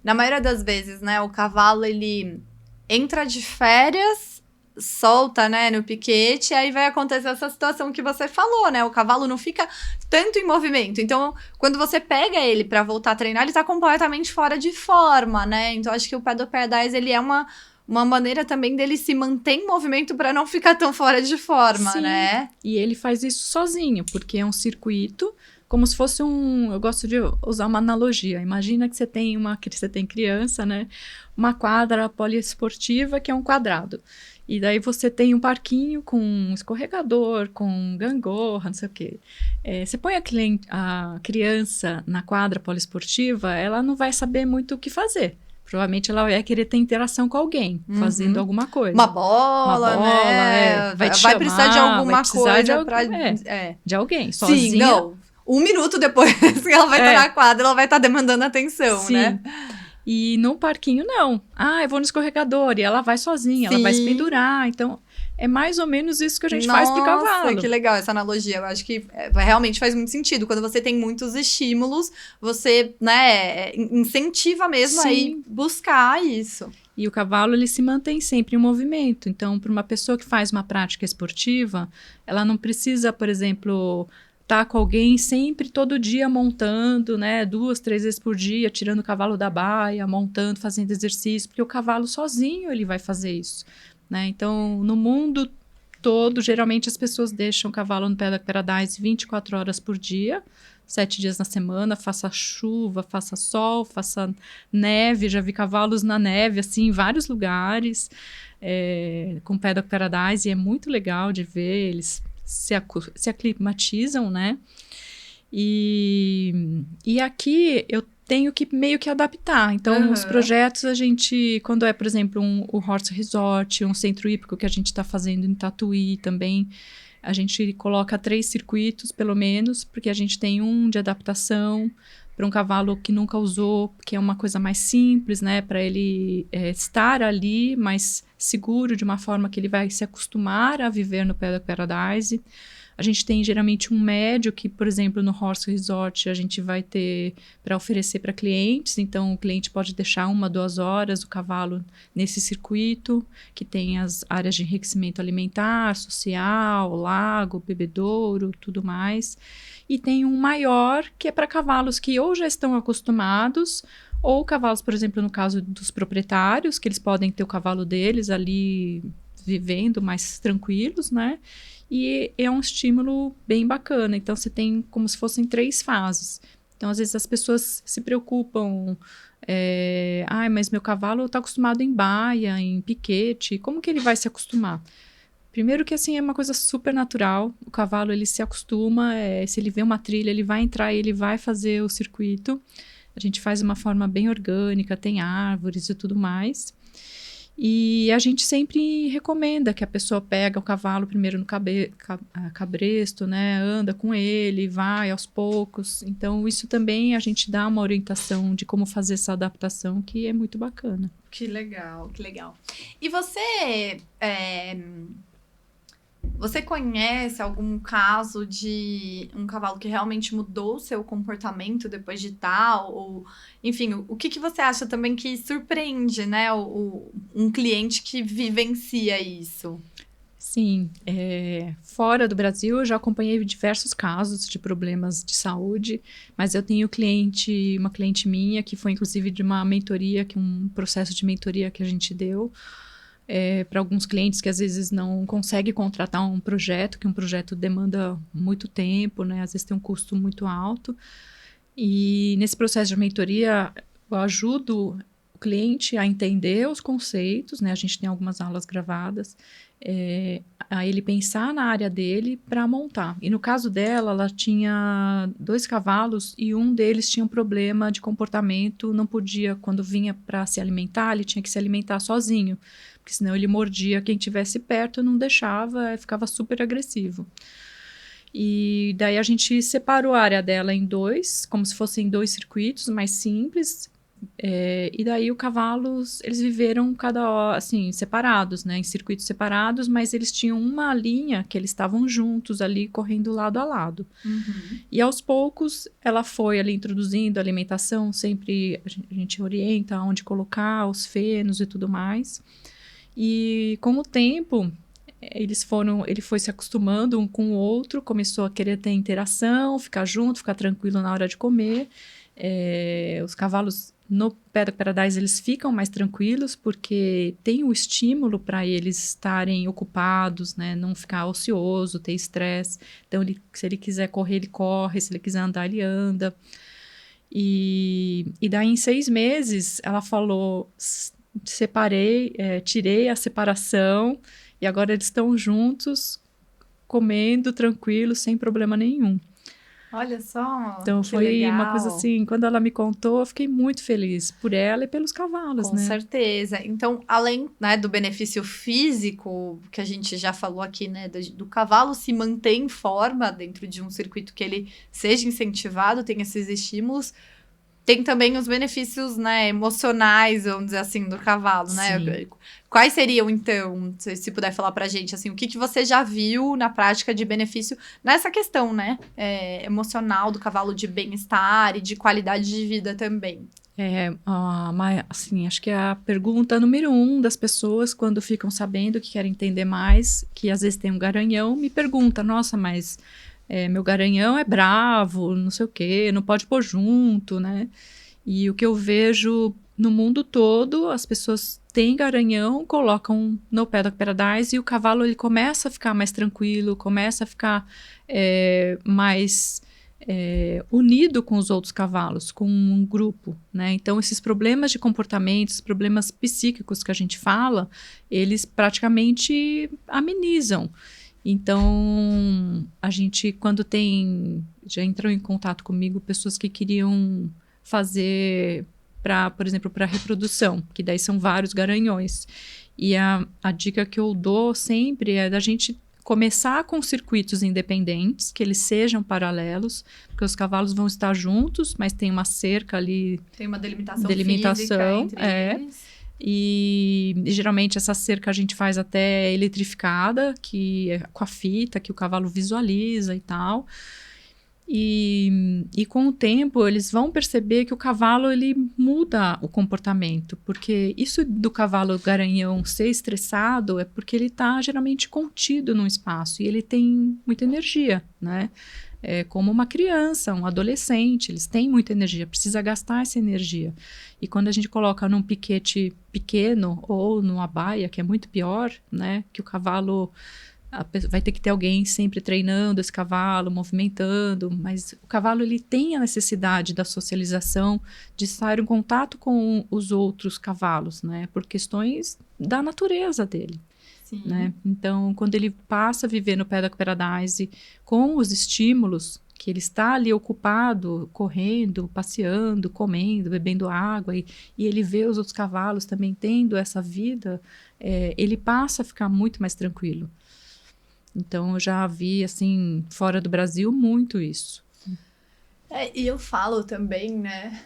Speaker 1: na maioria das vezes, né, o cavalo, ele entra de férias, solta, né, no piquete, aí vai acontecer essa situação que você falou, né? O cavalo não fica tanto em movimento. Então, quando você pega ele para voltar a treinar, ele tá completamente fora de forma, né? Então, acho que o Paddock Paradise, ele é uma maneira também dele se manter em movimento para não ficar tão fora de forma,
Speaker 2: Sim.
Speaker 1: né?
Speaker 2: E ele faz isso sozinho, porque é um circuito como se fosse eu gosto de usar uma analogia. Imagina que você tem criança, né? Uma quadra poliesportiva que é um quadrado. E daí você tem um parquinho com um escorregador, com gangorra, não sei o quê. Você põe a criança na quadra poliesportiva, ela não vai saber muito o que fazer. Provavelmente ela vai querer ter interação com alguém, fazendo alguma coisa.
Speaker 1: Uma bola, né?
Speaker 2: Vai
Speaker 1: precisar de alguma coisa
Speaker 2: de alguém, sozinha.
Speaker 1: Sim, não. 1 minuto depois que ela vai estar na quadra, ela vai estar demandando atenção,
Speaker 2: Sim.
Speaker 1: né?
Speaker 2: E no parquinho, não. Eu vou no escorregador. E ela vai sozinha, ela vai se pendurar. Então, é mais ou menos isso que a gente faz pro cavalo.
Speaker 1: Nossa, que legal essa analogia. Eu acho que realmente faz muito sentido. Quando você tem muitos estímulos, você, né, incentiva mesmo a ir buscar isso.
Speaker 2: E o cavalo, ele se mantém sempre em movimento. Então, para uma pessoa que faz uma prática esportiva, ela não precisa, por exemplo, tá com alguém sempre, todo dia, montando, né, 2, 3 vezes por dia, tirando o cavalo da baia, montando, fazendo exercício, porque o cavalo sozinho ele vai fazer isso, né? Então, no mundo todo, geralmente as pessoas deixam o cavalo no Paddock Paradise 24 horas por dia, 7 dias na semana, faça chuva, faça sol, faça neve, já vi cavalos na neve, assim, em vários lugares, com Paddock Paradise, e é muito legal de ver, eles se aclimatizam, né? E aqui eu tenho que meio que adaptar. Então, os projetos a gente, quando por exemplo, o Horse Resort, um centro hípico que a gente está fazendo em Tatuí também, a gente coloca 3 circuitos, pelo menos, porque a gente tem um de adaptação para um cavalo que nunca usou, que é uma coisa mais simples, né? Para ele estar ali, mais seguro, de uma forma que ele vai se acostumar a viver no Paddock Paradise. A gente tem geralmente um médio que, por exemplo, no Horse Resort a gente vai ter para oferecer para clientes. Então, o cliente pode deixar 1, 2 horas o cavalo nesse circuito, que tem as áreas de enriquecimento alimentar, social, lago, bebedouro, tudo mais. E tem um maior, que é para cavalos que ou já estão acostumados, ou cavalos, por exemplo, no caso dos proprietários, que eles podem ter o cavalo deles ali vivendo mais tranquilos, né? E é um estímulo bem bacana. Então, você tem como se fossem 3 fases. Então, às vezes as pessoas se preocupam, mas meu cavalo está acostumado em baia, em piquete, como que ele vai se acostumar? Primeiro que, assim, é uma coisa super natural. O cavalo, ele se acostuma, se ele vê uma trilha, ele vai entrar e ele vai fazer o circuito. A gente faz de uma forma bem orgânica, tem árvores e tudo mais. E a gente sempre recomenda que a pessoa pega o cavalo primeiro no cabresto, né? Anda com ele, vai aos poucos. Então, isso também a gente dá uma orientação de como fazer essa adaptação, que é muito bacana.
Speaker 1: Que legal, que legal. E você... Você conhece algum caso de um cavalo que realmente mudou o seu comportamento depois de tal? Ou, enfim, o que você acha também que surpreende, né? Um cliente que vivencia isso?
Speaker 2: Sim, fora do Brasil eu já acompanhei diversos casos de problemas de saúde, mas eu tenho uma cliente minha, que foi inclusive de uma mentoria, um processo de mentoria que a gente deu para alguns clientes que às vezes não conseguem contratar um projeto, que um projeto demanda muito tempo, né? Às vezes tem um custo muito alto. E nesse processo de mentoria, eu ajudo o cliente a entender os conceitos, né? A gente tem algumas aulas gravadas, a ele pensar na área dele para montar. E no caso dela, ela tinha 2 cavalos e um deles tinha um problema de comportamento, não podia, quando vinha para se alimentar, ele tinha que se alimentar sozinho, porque senão ele mordia quem estivesse perto, não deixava, ficava super agressivo. E daí a gente separou a área dela em 2, como se fossem 2 circuitos mais simples. E daí os cavalos, eles viveram assim, separados, né, em circuitos separados, mas eles tinham uma linha que eles estavam juntos ali, correndo lado a lado.
Speaker 1: Uhum.
Speaker 2: E aos poucos, ela foi ali introduzindo a alimentação, sempre a gente orienta onde colocar os fenos e tudo mais. E com o tempo, ele foi se acostumando um com o outro, começou a querer ter interação, ficar junto, ficar tranquilo na hora de comer. Os cavalos no Paddock Paradise eles ficam mais tranquilos porque tem o estímulo para eles estarem ocupados, né? Não ficar ocioso, ter estresse. Então, se ele quiser correr, ele corre, se ele quiser andar, ele anda. E daí, em 6 meses, ela falou: separei, tirei a separação e agora eles estão juntos, comendo, tranquilos, sem problema nenhum.
Speaker 1: Olha só,
Speaker 2: Então
Speaker 1: que
Speaker 2: foi
Speaker 1: legal.
Speaker 2: uma coisa assim, quando ela me contou, eu fiquei muito feliz por ela e pelos cavalos,
Speaker 1: Com
Speaker 2: né?
Speaker 1: certeza. Então, além, né, do benefício físico, que a gente já falou aqui, né, do cavalo se manter em forma dentro de um circuito que ele seja incentivado, tem esses estímulos, tem também os benefícios, né, emocionais, vamos dizer assim, do cavalo, né?
Speaker 2: Sim.
Speaker 1: Quais seriam, então, se puder falar pra gente, assim, o que você já viu na prática de benefício nessa questão, né, emocional do cavalo, de bem-estar e de qualidade de vida também?
Speaker 2: Assim, acho que é a pergunta número 1 das pessoas quando ficam sabendo que querem entender mais, que às vezes tem um garanhão, me pergunta: nossa, mas meu garanhão é bravo, não sei o quê, não pode pôr junto, né? E o que eu vejo no mundo todo, as pessoas têm garanhão, colocam no Paddock Paradise e o cavalo ele começa a ficar mais tranquilo, começa a ficar mais unido com os outros cavalos, com um grupo, né? Então, esses problemas de comportamento, esses problemas psíquicos que a gente fala, eles praticamente amenizam. Então, a gente, quando já entrou em contato comigo pessoas que queriam fazer, por exemplo, para reprodução, que daí são vários garanhões. E a dica que eu dou sempre é da gente começar com circuitos independentes, que eles sejam paralelos, porque os cavalos vão estar juntos, mas tem uma cerca ali.
Speaker 1: Tem uma delimitação física entre eles.
Speaker 2: E geralmente essa cerca a gente faz até eletrificada, que é com a fita, que o cavalo visualiza e tal. E com o tempo eles vão perceber que o cavalo ele muda o comportamento, porque isso do cavalo garanhão ser estressado é porque ele está geralmente contido num espaço e ele tem muita energia, né? É como uma criança, um adolescente, eles têm muita energia, precisa gastar essa energia. E quando a gente coloca num piquete pequeno ou numa baia, que é muito pior, né? Que o cavalo vai ter que ter alguém sempre treinando esse cavalo, movimentando, mas o cavalo ele tem a necessidade da socialização, de estar em contato com os outros cavalos, né? Por questões da natureza dele.
Speaker 1: Sim.
Speaker 2: Né? Então, quando ele passa a viver no Paddock Paradise com os estímulos, que ele está ali ocupado, correndo, passeando, comendo, bebendo água, e ele vê os outros cavalos também tendo essa vida, ele passa a ficar muito mais tranquilo. Então, eu já vi, assim, fora do Brasil, muito isso.
Speaker 1: E eu falo também, né,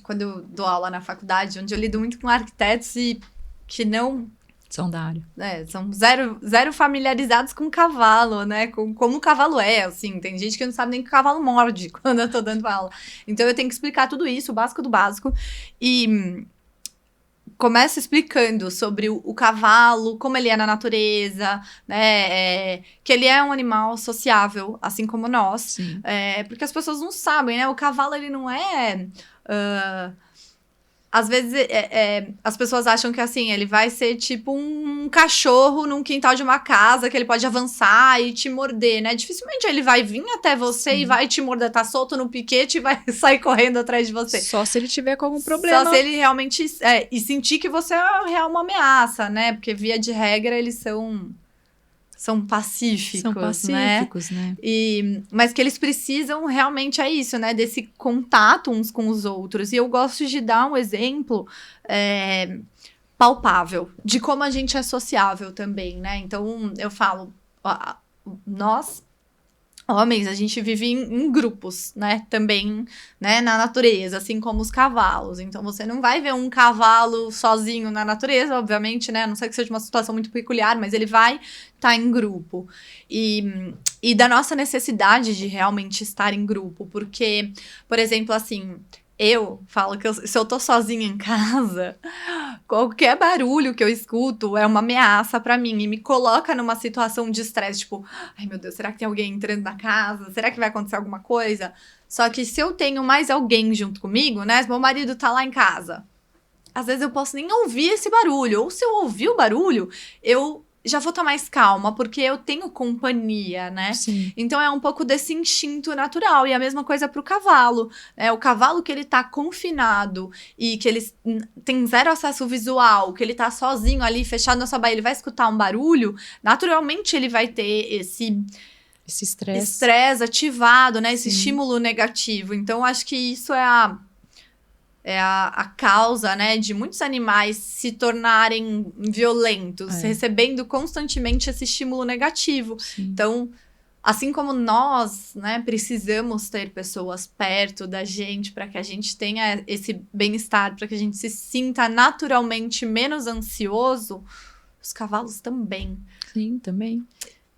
Speaker 1: quando eu dou aula na faculdade, onde eu lido muito com arquitetos e que não...
Speaker 2: São da área.
Speaker 1: São zero familiarizados com o cavalo, né, com como o cavalo é, assim. Tem gente que não sabe nem que o cavalo morde quando eu tô dando aula. Então, eu tenho que explicar tudo isso, o básico do básico. E... começa explicando sobre o cavalo, como ele é na natureza, né? Que ele é um animal sociável, assim como nós. Porque as pessoas não sabem, né? O cavalo, ele não é... às vezes, as pessoas acham que, assim, ele vai ser tipo um cachorro num quintal de uma casa, que ele pode avançar e te morder, né? Dificilmente ele vai vir até você e vai te morder, tá solto no piquete e vai sair correndo atrás de você.
Speaker 2: Só se ele tiver com algum problema.
Speaker 1: Só se ele realmente... e sentir que você é uma ameaça, né? Porque, via de regra, eles são pacíficos, né? Mas que eles precisam realmente isso, né? Desse contato uns com os outros. E eu gosto de dar um exemplo palpável de como a gente é sociável também, né? Então, eu falo, nós... homens, a gente vive em grupos, né? Também, né? Na natureza, assim como os cavalos. Então, você não vai ver um cavalo sozinho na natureza, obviamente, né? A não sei que seja uma situação muito peculiar, mas ele vai estar em grupo. E da nossa necessidade de realmente estar em grupo. Porque, por exemplo, assim... eu falo que se eu tô sozinha em casa, qualquer barulho que eu escuto é uma ameaça pra mim e me coloca numa situação de estresse, tipo, ai meu Deus, será que tem alguém entrando na casa? Será que vai acontecer alguma coisa? Só que se eu tenho mais alguém junto comigo, né? Se meu marido tá lá em casa, às vezes eu posso nem ouvir esse barulho, ou se eu ouvir o barulho, eu já vou estar mais calma, porque eu tenho companhia, né?
Speaker 2: Sim.
Speaker 1: Então, é um pouco desse instinto natural. E a mesma coisa pro cavalo, né? O cavalo que ele tá confinado e que ele tem zero acesso visual, que ele tá sozinho ali, fechado na sua baía, ele vai escutar um barulho, naturalmente ele vai ter esse estresse ativado, né? Esse estímulo negativo. Então, acho que isso é a causa, né, de muitos animais se tornarem violentos, recebendo constantemente esse estímulo negativo.
Speaker 2: Sim.
Speaker 1: Então, assim como nós, né, precisamos ter pessoas perto da gente para que a gente tenha esse bem-estar, para que a gente se sinta naturalmente menos ansioso, os cavalos também.
Speaker 2: Sim, também.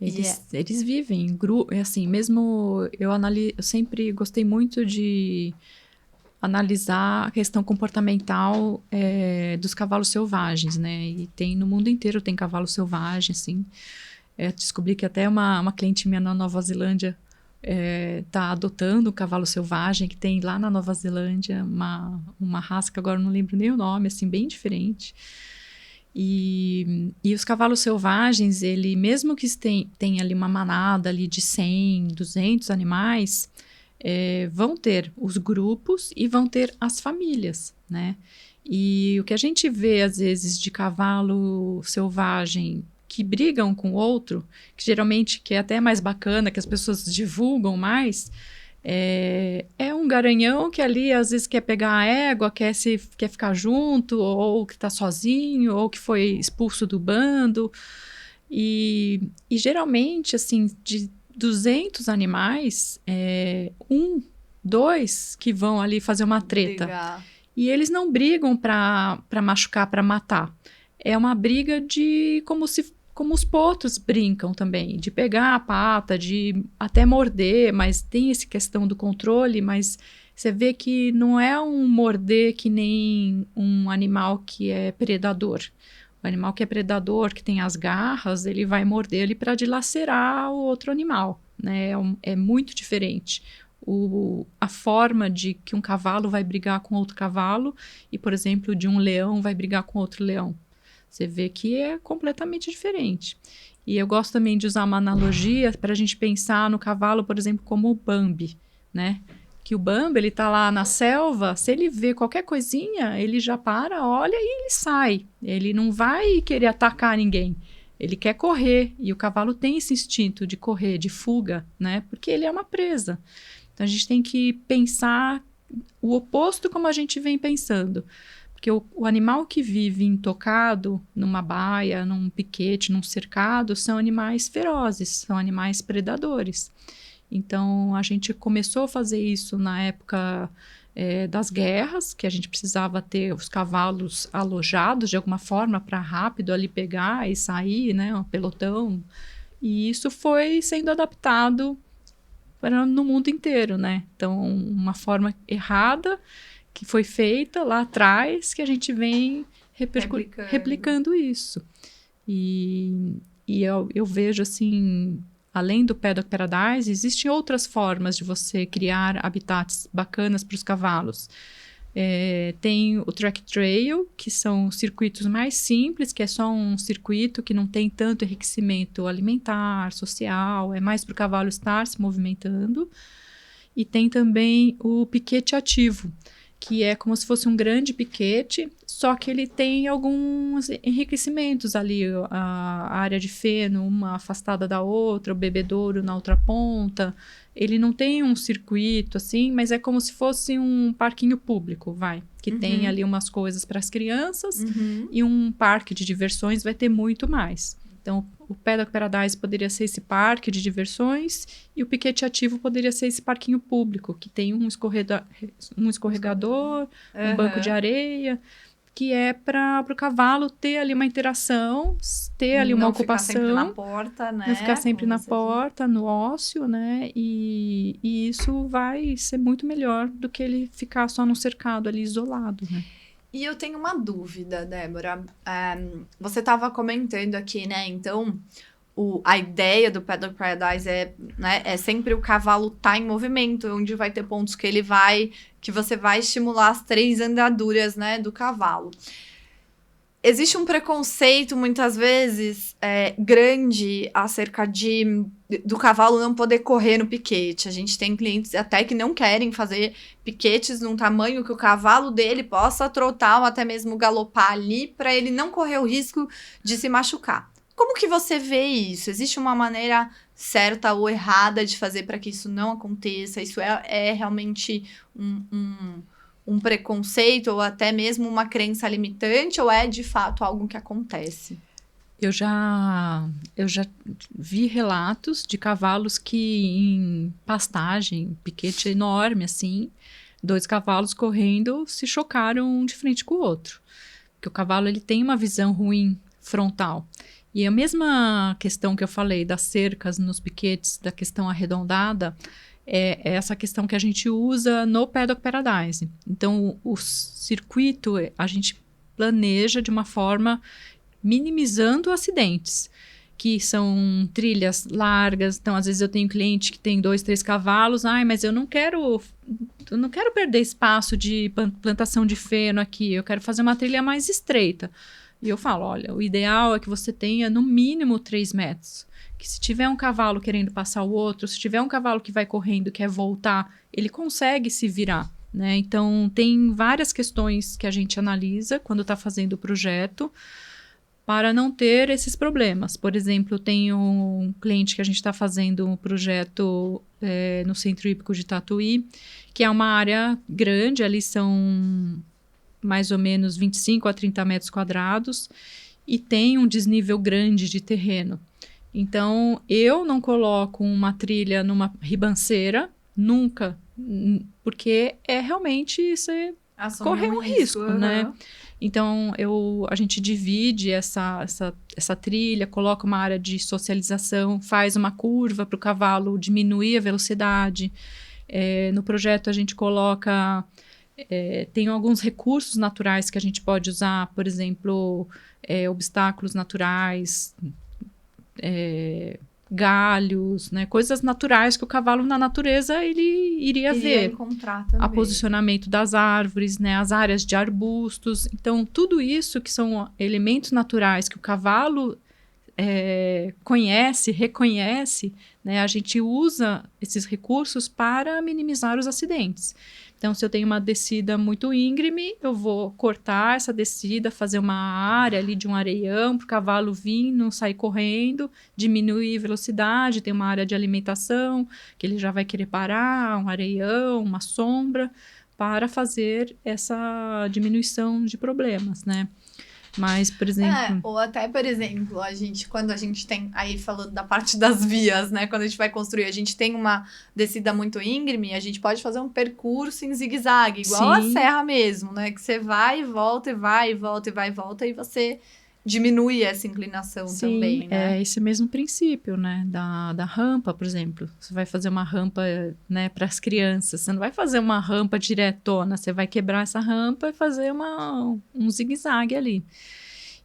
Speaker 2: Eles vivem em grupo, assim, mesmo eu sempre gostei muito de analisar a questão comportamental dos cavalos selvagens, né? E no mundo inteiro tem cavalo selvagem, assim. Descobri que até uma cliente minha na Nova Zelândia tá adotando um cavalo selvagem que tem lá na Nova Zelândia, uma raça que agora eu não lembro nem o nome, assim, bem diferente. E os cavalos selvagens, ele mesmo que tenha ali uma manada ali de 100, 200 animais... vão ter os grupos e vão ter as famílias, né? E o que a gente vê, às vezes, de cavalo selvagem que brigam com o outro, que geralmente que é até mais bacana, que as pessoas divulgam mais, é um garanhão que ali, às vezes, quer pegar a égua, quer ficar junto, ou que está sozinho, ou que foi expulso do bando. E geralmente, assim, de 200 animais, 2 que vão ali fazer uma treta.
Speaker 1: Brigar.
Speaker 2: E eles não brigam para machucar, para matar. É uma briga como os potros brincam também, de pegar a pata, de até morder, mas tem essa questão do controle, mas você vê que não é um morder que nem um animal que é predador. O animal que é predador, que tem as garras, ele vai morder ele para dilacerar o outro animal, né? É muito diferente. A forma de que um cavalo vai brigar com outro cavalo e, por exemplo, de um leão vai brigar com outro leão. Você vê que é completamente diferente. E eu gosto também de usar uma analogia para a gente pensar no cavalo, por exemplo, como o Bambi, né? Que o Bambi, ele tá lá na selva, se ele vê qualquer coisinha, ele já para, olha e ele sai. Ele não vai querer atacar ninguém. Ele quer correr. E o cavalo tem esse instinto de correr, de fuga, né? Porque ele é uma presa. Então, a gente tem que pensar o oposto como a gente vem pensando. Porque o animal que vive intocado numa baia, num piquete, num cercado, são animais ferozes, são animais predadores. Então, a gente começou a fazer isso na época das guerras, que a gente precisava ter os cavalos alojados de alguma forma para rápido ali pegar e sair, né, um pelotão. E isso foi sendo adaptado no mundo inteiro, né? Então, uma forma errada que foi feita lá atrás, que a gente vem replicando isso. E eu vejo, assim, além do Paddock Paradise, existem outras formas de você criar habitats bacanas para os cavalos. Tem o Track Trail, que são circuitos mais simples, que é só um circuito que não tem tanto enriquecimento alimentar, social, é mais para o cavalo estar se movimentando. E tem também o piquete ativo, que é como se fosse um grande piquete, só que ele tem alguns enriquecimentos ali, a área de feno, uma afastada da outra, o bebedouro na outra ponta. Ele não tem um circuito, assim, mas é como se fosse um parquinho público, que tem ali umas coisas para as crianças, e um parque de diversões vai ter muito mais. Então, o Paddock Paradise poderia ser esse parque de diversões e o piquete ativo poderia ser esse parquinho público, que tem um escorregador, um banco de areia, que é para o cavalo ter ali uma interação, ter ali uma ocupação. Não ficar sempre na
Speaker 1: porta, né?
Speaker 2: Não ficar sempre na porta, no ócio, né? E isso vai ser muito melhor do que ele ficar só num cercado ali isolado, né?
Speaker 1: E eu tenho uma dúvida, Débora. Você estava comentando aqui, né? Então, a ideia do Paddock Paradise é sempre o cavalo tá em movimento, onde vai ter pontos que você vai estimular as 3 andaduras, né, do cavalo. Existe um preconceito, muitas vezes, grande acerca do cavalo não poder correr no piquete. A gente tem clientes até que não querem fazer piquetes num tamanho que o cavalo dele possa trotar ou até mesmo galopar ali, para ele não correr o risco de se machucar. Como que você vê isso? Existe uma maneira certa ou errada de fazer para que isso não aconteça? Isso é realmente um preconceito ou até mesmo uma crença limitante, ou é de fato algo que acontece?
Speaker 2: Eu já vi relatos de cavalos que em pastagem, piquete enorme assim, 2 cavalos correndo se chocaram um de frente com o outro. Porque o cavalo ele tem uma visão ruim frontal. E a mesma questão que eu falei das cercas nos piquetes, da questão arredondada, é essa questão que a gente usa no Paddock Paradise. Então, o circuito a gente planeja de uma forma minimizando acidentes, que são trilhas largas. Então, às vezes eu tenho cliente que tem 2, 3 cavalos. Mas eu não quero perder espaço de plantação de feno aqui. Eu quero fazer uma trilha mais estreita. E eu falo, olha, o ideal é que você tenha no mínimo 3 metros. Que se tiver um cavalo querendo passar o outro, se tiver um cavalo que vai correndo, quer voltar, ele consegue se virar, né? Então, tem várias questões que a gente analisa quando está fazendo o projeto para não ter esses problemas. Por exemplo, tem um cliente que a gente está fazendo um projeto no Centro Hípico de Tatuí, que é uma área grande, ali são mais ou menos 25 a 30 metros quadrados, e tem um desnível grande de terreno. Então, eu não coloco uma trilha numa ribanceira, nunca, porque realmente você correr um risco, né? Então, a gente divide essa trilha, coloca uma área de socialização, faz uma curva para o cavalo diminuir a velocidade. No projeto, a gente coloca... tem alguns recursos naturais que a gente pode usar, por exemplo, obstáculos naturais, galhos, né, coisas naturais que o cavalo na natureza ele iria ver.
Speaker 1: Encontrar também.
Speaker 2: A posicionamento das árvores, né, as áreas de arbustos. Então, tudo isso que são elementos naturais que o cavalo conhece, reconhece, né, a gente usa esses recursos para minimizar os acidentes. Então, se eu tenho uma descida muito íngreme, eu vou cortar essa descida, fazer uma área ali de um areião para o cavalo vir, não sair correndo, diminuir a velocidade, tem uma área de alimentação, que ele já vai querer parar, um areião, uma sombra, para fazer essa diminuição de problemas, né? Mas, por exemplo...
Speaker 1: ou até, por exemplo, quando a gente tem, aí falando da parte das vias, né? Quando a gente vai construir, a gente tem uma descida muito íngreme, a gente pode fazer um percurso em zigue-zague, igual a serra mesmo, né? Que você vai e volta, e vai e volta, e vai e volta, e você diminui essa inclinação também, né?
Speaker 2: É esse mesmo princípio, né? Da rampa, por exemplo. Você vai fazer uma rampa, né, para as crianças. Você não vai fazer uma rampa diretona, você vai quebrar essa rampa e fazer um zigue-zague ali.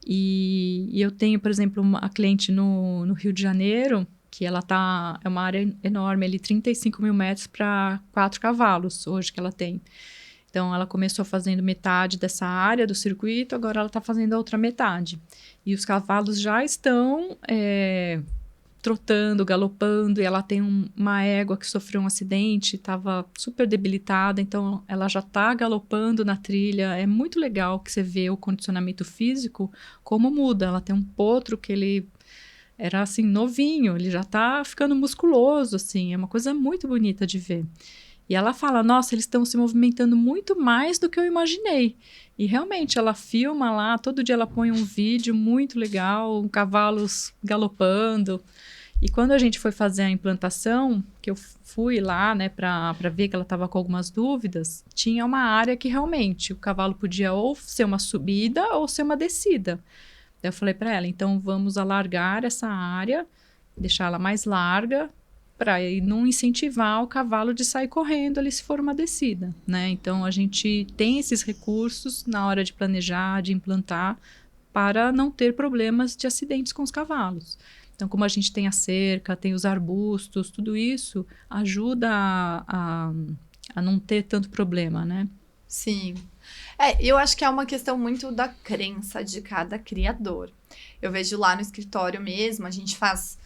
Speaker 2: E eu tenho, por exemplo, uma cliente no Rio de Janeiro, que ela é uma área enorme, ali 35 mil metros para 4 cavalos, hoje que ela tem. Então, ela começou fazendo metade dessa área do circuito, agora ela está fazendo a outra metade. E os cavalos já estão trotando, galopando, e ela tem uma égua que sofreu um acidente, estava super debilitada, então ela já está galopando na trilha. É muito legal que você vê o condicionamento físico, como muda. Ela tem um potro que ele era, assim, novinho, ele já está ficando musculoso, assim, é uma coisa muito bonita de ver. E ela fala, nossa, eles estão se movimentando muito mais do que eu imaginei. E realmente, ela filma lá, todo dia ela põe um vídeo muito legal, cavalos galopando. E quando a gente foi fazer a implantação, que eu fui lá, né, para ver que ela estava com algumas dúvidas, tinha uma área que realmente o cavalo podia ou ser uma subida ou ser uma descida. Daí eu falei para ela, então vamos alargar essa área, deixá-la mais larga, para não incentivar o cavalo de sair correndo ali se for uma descida, né? Então, a gente tem esses recursos na hora de planejar, de implantar, para não ter problemas de acidentes com os cavalos. Então, como a gente tem a cerca, tem os arbustos, tudo isso ajuda a não ter tanto problema, né?
Speaker 1: Sim. Eu acho que é uma questão muito da crença de cada criador. Eu vejo lá no escritório mesmo, a gente faz...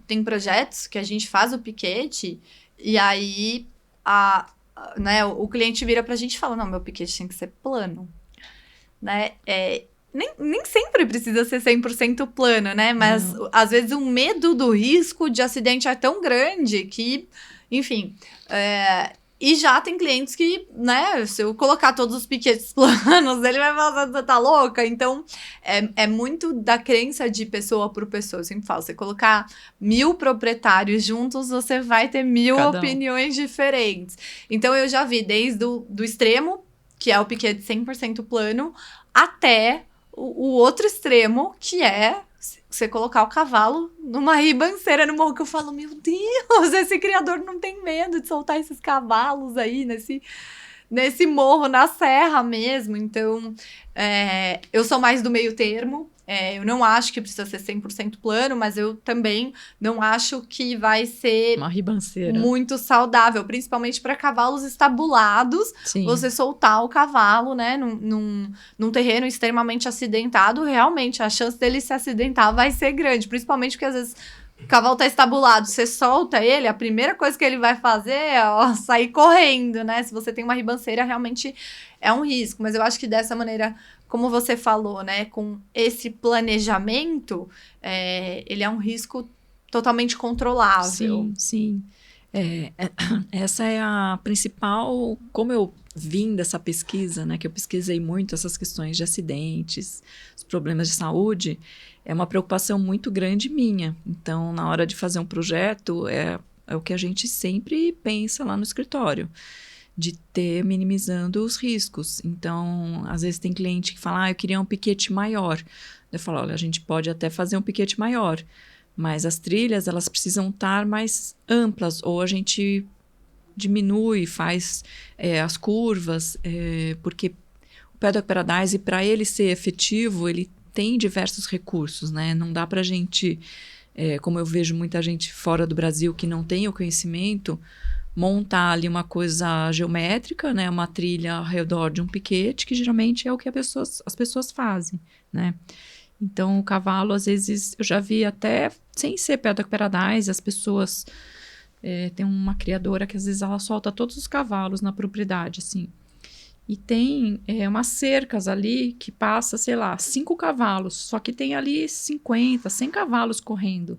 Speaker 1: tem projetos que a gente faz o piquete e aí né, o cliente vira pra gente e fala, não, meu piquete tem que ser plano, né? Nem sempre precisa ser 100% plano, né? Mas às vezes o medo do risco de acidente é tão grande que, enfim... E já tem clientes que, né, se eu colocar todos os piquetes planos, ele vai falar, você tá louca? Então, é muito da crença de pessoa por pessoa. Eu sempre falo, você colocar 1000 proprietários juntos, você vai ter 1000 opiniões diferentes. Então, eu já vi desde do extremo, que é o piquete 100% plano, até o outro extremo, que é você colocar o cavalo numa ribanceira no morro, que eu falo, meu Deus, esse criador não tem medo de soltar esses cavalos aí nesse morro, na serra mesmo. Então, eu sou mais do meio termo. Eu não acho que precisa ser 100% plano, mas eu também não acho que vai ser
Speaker 2: uma ribanceira
Speaker 1: muito saudável, principalmente para cavalos estabulados. Sim. Você soltar o cavalo, né, num terreno extremamente acidentado, realmente a chance dele se acidentar vai ser grande, principalmente porque às vezes o cavalo tá estabulado, você solta ele, a primeira coisa que ele vai fazer é sair correndo, né? Se você tem uma ribanceira, realmente é um risco, mas eu acho que dessa maneira, como você falou, né, com esse planejamento, ele é um risco totalmente controlável.
Speaker 2: Sim. Essa é a principal, como eu vim dessa pesquisa, né, que eu pesquisei muito essas questões de acidentes, os problemas de saúde, é uma preocupação muito grande minha. Então, na hora de fazer um projeto, é o que a gente sempre pensa lá no escritório, de ter minimizando os riscos. Então, às vezes tem cliente que fala, eu queria um piquete maior. Eu falo, olha, a gente pode até fazer um piquete maior, mas as trilhas, elas precisam estar mais amplas, ou a gente diminui, faz as curvas, porque o Paddock Paradise, para ele ser efetivo, ele tem diversos recursos, né? Não dá para a gente, como eu vejo muita gente fora do Brasil que não tem o conhecimento, montar ali uma coisa geométrica, né? Uma trilha ao redor de um piquete, que geralmente é o que as pessoas fazem, né? Então, o cavalo, às vezes, eu já vi até, sem ser Paddock Paradise, as pessoas... tem uma criadora que, às vezes, ela solta todos os cavalos na propriedade, assim. E tem umas cercas ali que passa, sei lá, 5 cavalos. Só que tem ali 50, 100 cavalos correndo.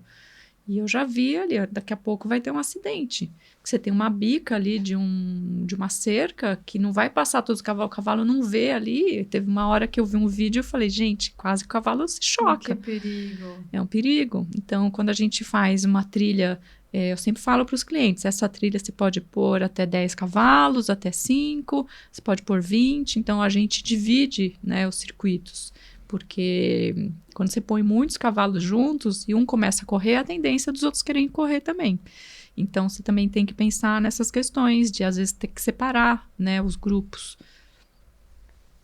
Speaker 2: E eu já vi ali, daqui a pouco vai ter um acidente. Você tem uma bica ali de uma cerca que não vai passar todos os cavalos. O cavalo não vê ali. Teve uma hora que eu vi um vídeo e falei, gente, quase que o cavalo se choca.
Speaker 1: Que perigo.
Speaker 2: É um perigo. Então, quando a gente faz uma trilha... eu sempre falo para os clientes, essa trilha você pode pôr até 10 cavalos, até 5, você pode pôr 20, então a gente divide, né, os circuitos, Porque quando você põe muitos cavalos juntos e um começa a correr, a tendência dos outros querem correr também. Então, você também tem que pensar nessas questões de, às vezes, ter que separar, né, os grupos.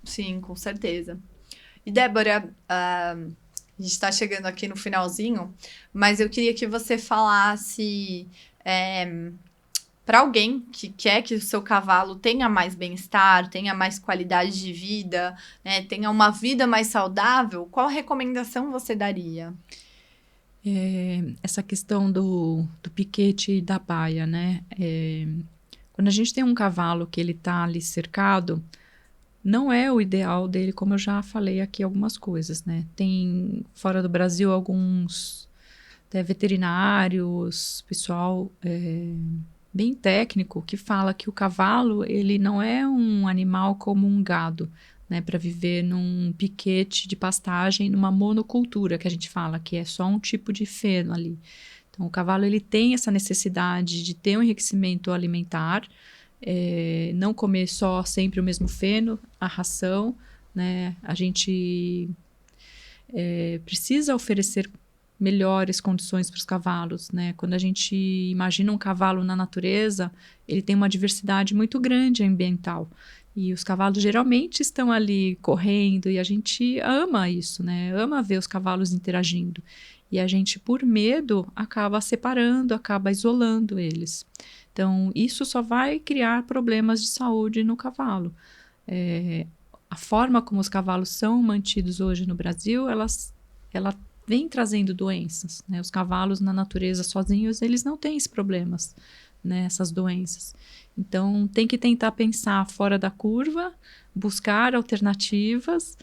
Speaker 1: Sim, com certeza. E, Débora, a gente está chegando aqui no finalzinho, mas eu queria que você falasse para alguém que quer que o seu cavalo tenha mais bem-estar, tenha mais qualidade de vida, né, tenha uma vida mais saudável, qual recomendação você daria?
Speaker 2: Essa questão do piquete e da baia, né? Quando a gente tem um cavalo que ele está ali cercado, não é o ideal dele, como eu já falei aqui algumas coisas, né? Tem fora do Brasil alguns até veterinários, pessoal bem técnico que fala que o cavalo ele não é um animal como um gado, né? Para viver num piquete de pastagem, numa monocultura que a gente fala, que é só um tipo de feno ali. Então o cavalo ele tem essa necessidade de ter um enriquecimento alimentar. Não comer só sempre o mesmo feno, a ração, né? A gente precisa oferecer melhores condições para os cavalos, né? Quando a gente imagina um cavalo na natureza, ele tem uma diversidade muito grande ambiental. E os cavalos geralmente estão ali correndo e a gente ama isso, né? Ama ver os cavalos interagindo. E a gente, por medo, acaba separando, acaba isolando eles. Então, isso só vai criar problemas de saúde no cavalo. A forma como os cavalos são mantidos hoje no Brasil, ela vem trazendo doenças, né? Os cavalos na natureza sozinhos, eles não têm esses problemas, né? Essas doenças. Então, tem que tentar pensar fora da curva, buscar alternativas.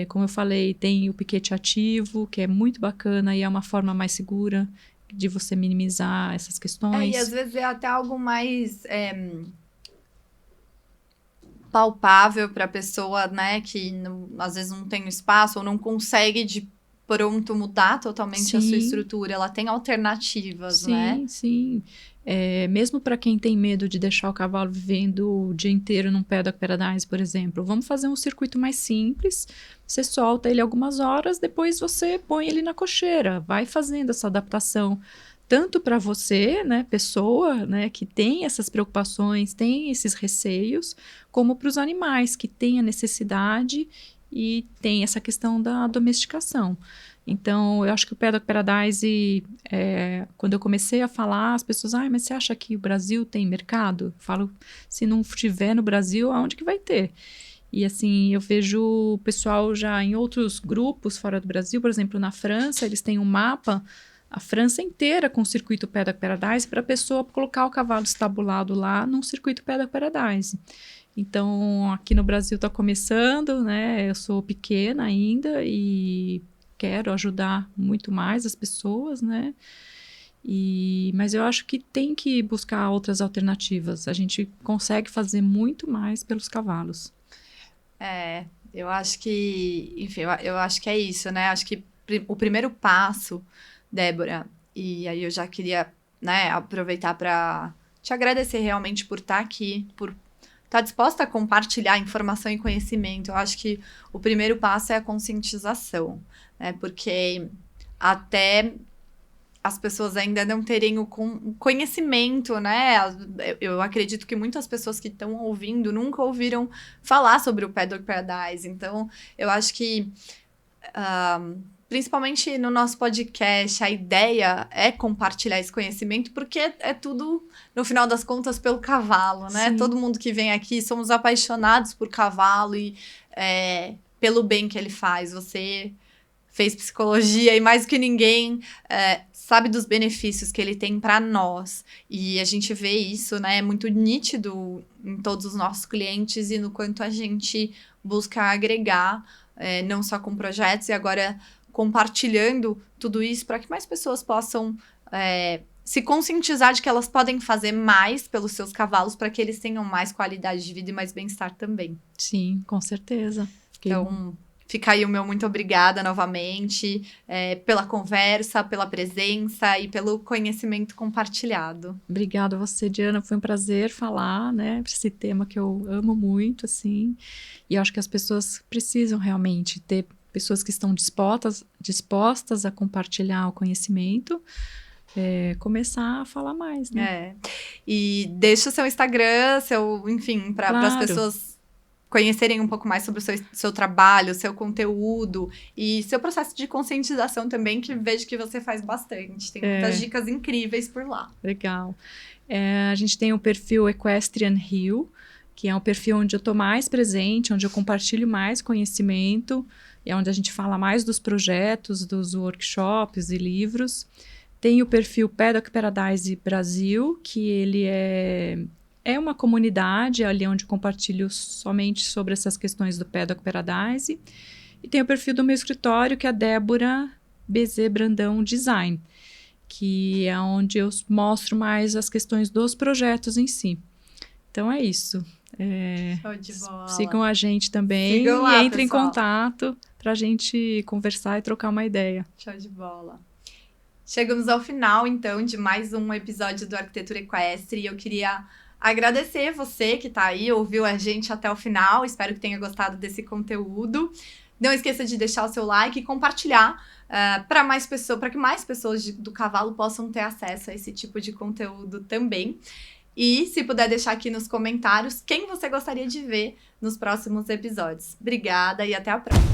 Speaker 2: Como eu falei, tem o piquete ativo, que é muito bacana e é uma forma mais segura de você minimizar essas questões.
Speaker 1: E às vezes é até algo mais palpável para a pessoa, né, que às vezes não tem espaço ou não consegue de pronto mudar totalmente a sua estrutura. Ela tem alternativas, né?
Speaker 2: Sim. Mesmo para quem tem medo de deixar o cavalo vivendo o dia inteiro num paddock paradise, por exemplo, vamos fazer um circuito mais simples. Você solta ele algumas horas, depois você põe ele na cocheira, vai fazendo essa adaptação tanto para você, né, pessoa, né, que tem essas preocupações, tem esses receios, como para os animais que têm a necessidade e tem essa questão da domesticação. Então, eu acho que o Paddock Paradise, quando eu comecei a falar, as pessoas, mas você acha que o Brasil tem mercado? Eu falo, se não tiver no Brasil, aonde que vai ter? E assim, eu vejo o pessoal já em outros grupos fora do Brasil, por exemplo, na França, eles têm um mapa, a França inteira com o circuito Paddock Paradise, para a pessoa colocar o cavalo estabulado lá num circuito Paddock Paradise. Então, aqui no Brasil está começando, né? Eu sou pequena ainda e quero ajudar muito mais as pessoas, né? Mas eu acho que tem que buscar outras alternativas. A gente consegue fazer muito mais pelos cavalos.
Speaker 1: Eu acho que, enfim, eu acho que é isso, né? Acho que o primeiro passo, Débora, e aí eu já queria, né, aproveitar para te agradecer realmente por estar aqui, por estar disposta a compartilhar informação e conhecimento. Eu acho que o primeiro passo é a conscientização, né? Porque até as pessoas ainda não terem o conhecimento, né? Eu acredito que muitas pessoas que estão ouvindo nunca ouviram falar sobre o Paddock Paradise. Então, eu acho que, principalmente no nosso podcast, a ideia é compartilhar esse conhecimento, porque é tudo, no final das contas, pelo cavalo, né?
Speaker 2: Sim.
Speaker 1: Todo mundo que vem aqui somos apaixonados por cavalo e pelo bem que ele faz. Você fez psicologia e mais do que ninguém sabe dos benefícios que ele tem para nós. E a gente vê isso, né? É muito nítido em todos os nossos clientes e no quanto a gente busca agregar, não só com projetos, e agora compartilhando tudo isso para que mais pessoas possam se conscientizar de que elas podem fazer mais pelos seus cavalos para que eles tenham mais qualidade de vida e mais bem-estar também.
Speaker 2: Sim, com certeza.
Speaker 1: Então, fica aí o meu muito obrigada novamente pela conversa, pela presença e pelo conhecimento compartilhado.
Speaker 2: Obrigada a você, Diana. Foi um prazer falar, né, para esse tema que eu amo muito, assim. E eu acho que as pessoas precisam realmente ter pessoas que estão dispostas a compartilhar o conhecimento, começar a falar mais, né?
Speaker 1: E deixa o seu Instagram, enfim, para as
Speaker 2: Claro.
Speaker 1: pessoas conhecerem um pouco mais sobre o seu trabalho, seu conteúdo e seu processo de conscientização também, que vejo que você faz bastante. Tem muitas dicas incríveis por lá.
Speaker 2: Legal. A gente tem o perfil Equestrian Rio, que é um perfil onde eu estou mais presente, onde eu compartilho mais conhecimento, e onde a gente fala mais dos projetos, dos workshops e livros. Tem o perfil Paddock Paradise Brasil, que ele é uma comunidade ali onde eu compartilho somente sobre essas questões do Paddock Paradise. E tem o perfil do meu escritório, que é a Débora BZ Brandão Design, que é onde eu mostro mais as questões dos projetos em si. Então é isso.
Speaker 1: Show de bola.
Speaker 2: Sigam a gente também.
Speaker 1: Sigam lá,
Speaker 2: e entrem
Speaker 1: pessoal.
Speaker 2: em contato para a gente conversar e trocar uma ideia.
Speaker 1: Show de bola. Chegamos ao final, então, de mais um episódio do Arquitetura Equestre. E eu queria agradecer você que está aí, ouviu a gente até o final. Espero que tenha gostado desse conteúdo. Não esqueça de deixar o seu like e compartilhar para que mais pessoas do cavalo possam ter acesso a esse tipo de conteúdo também. E se puder deixar aqui nos comentários quem você gostaria de ver nos próximos episódios. Obrigada e até a próxima!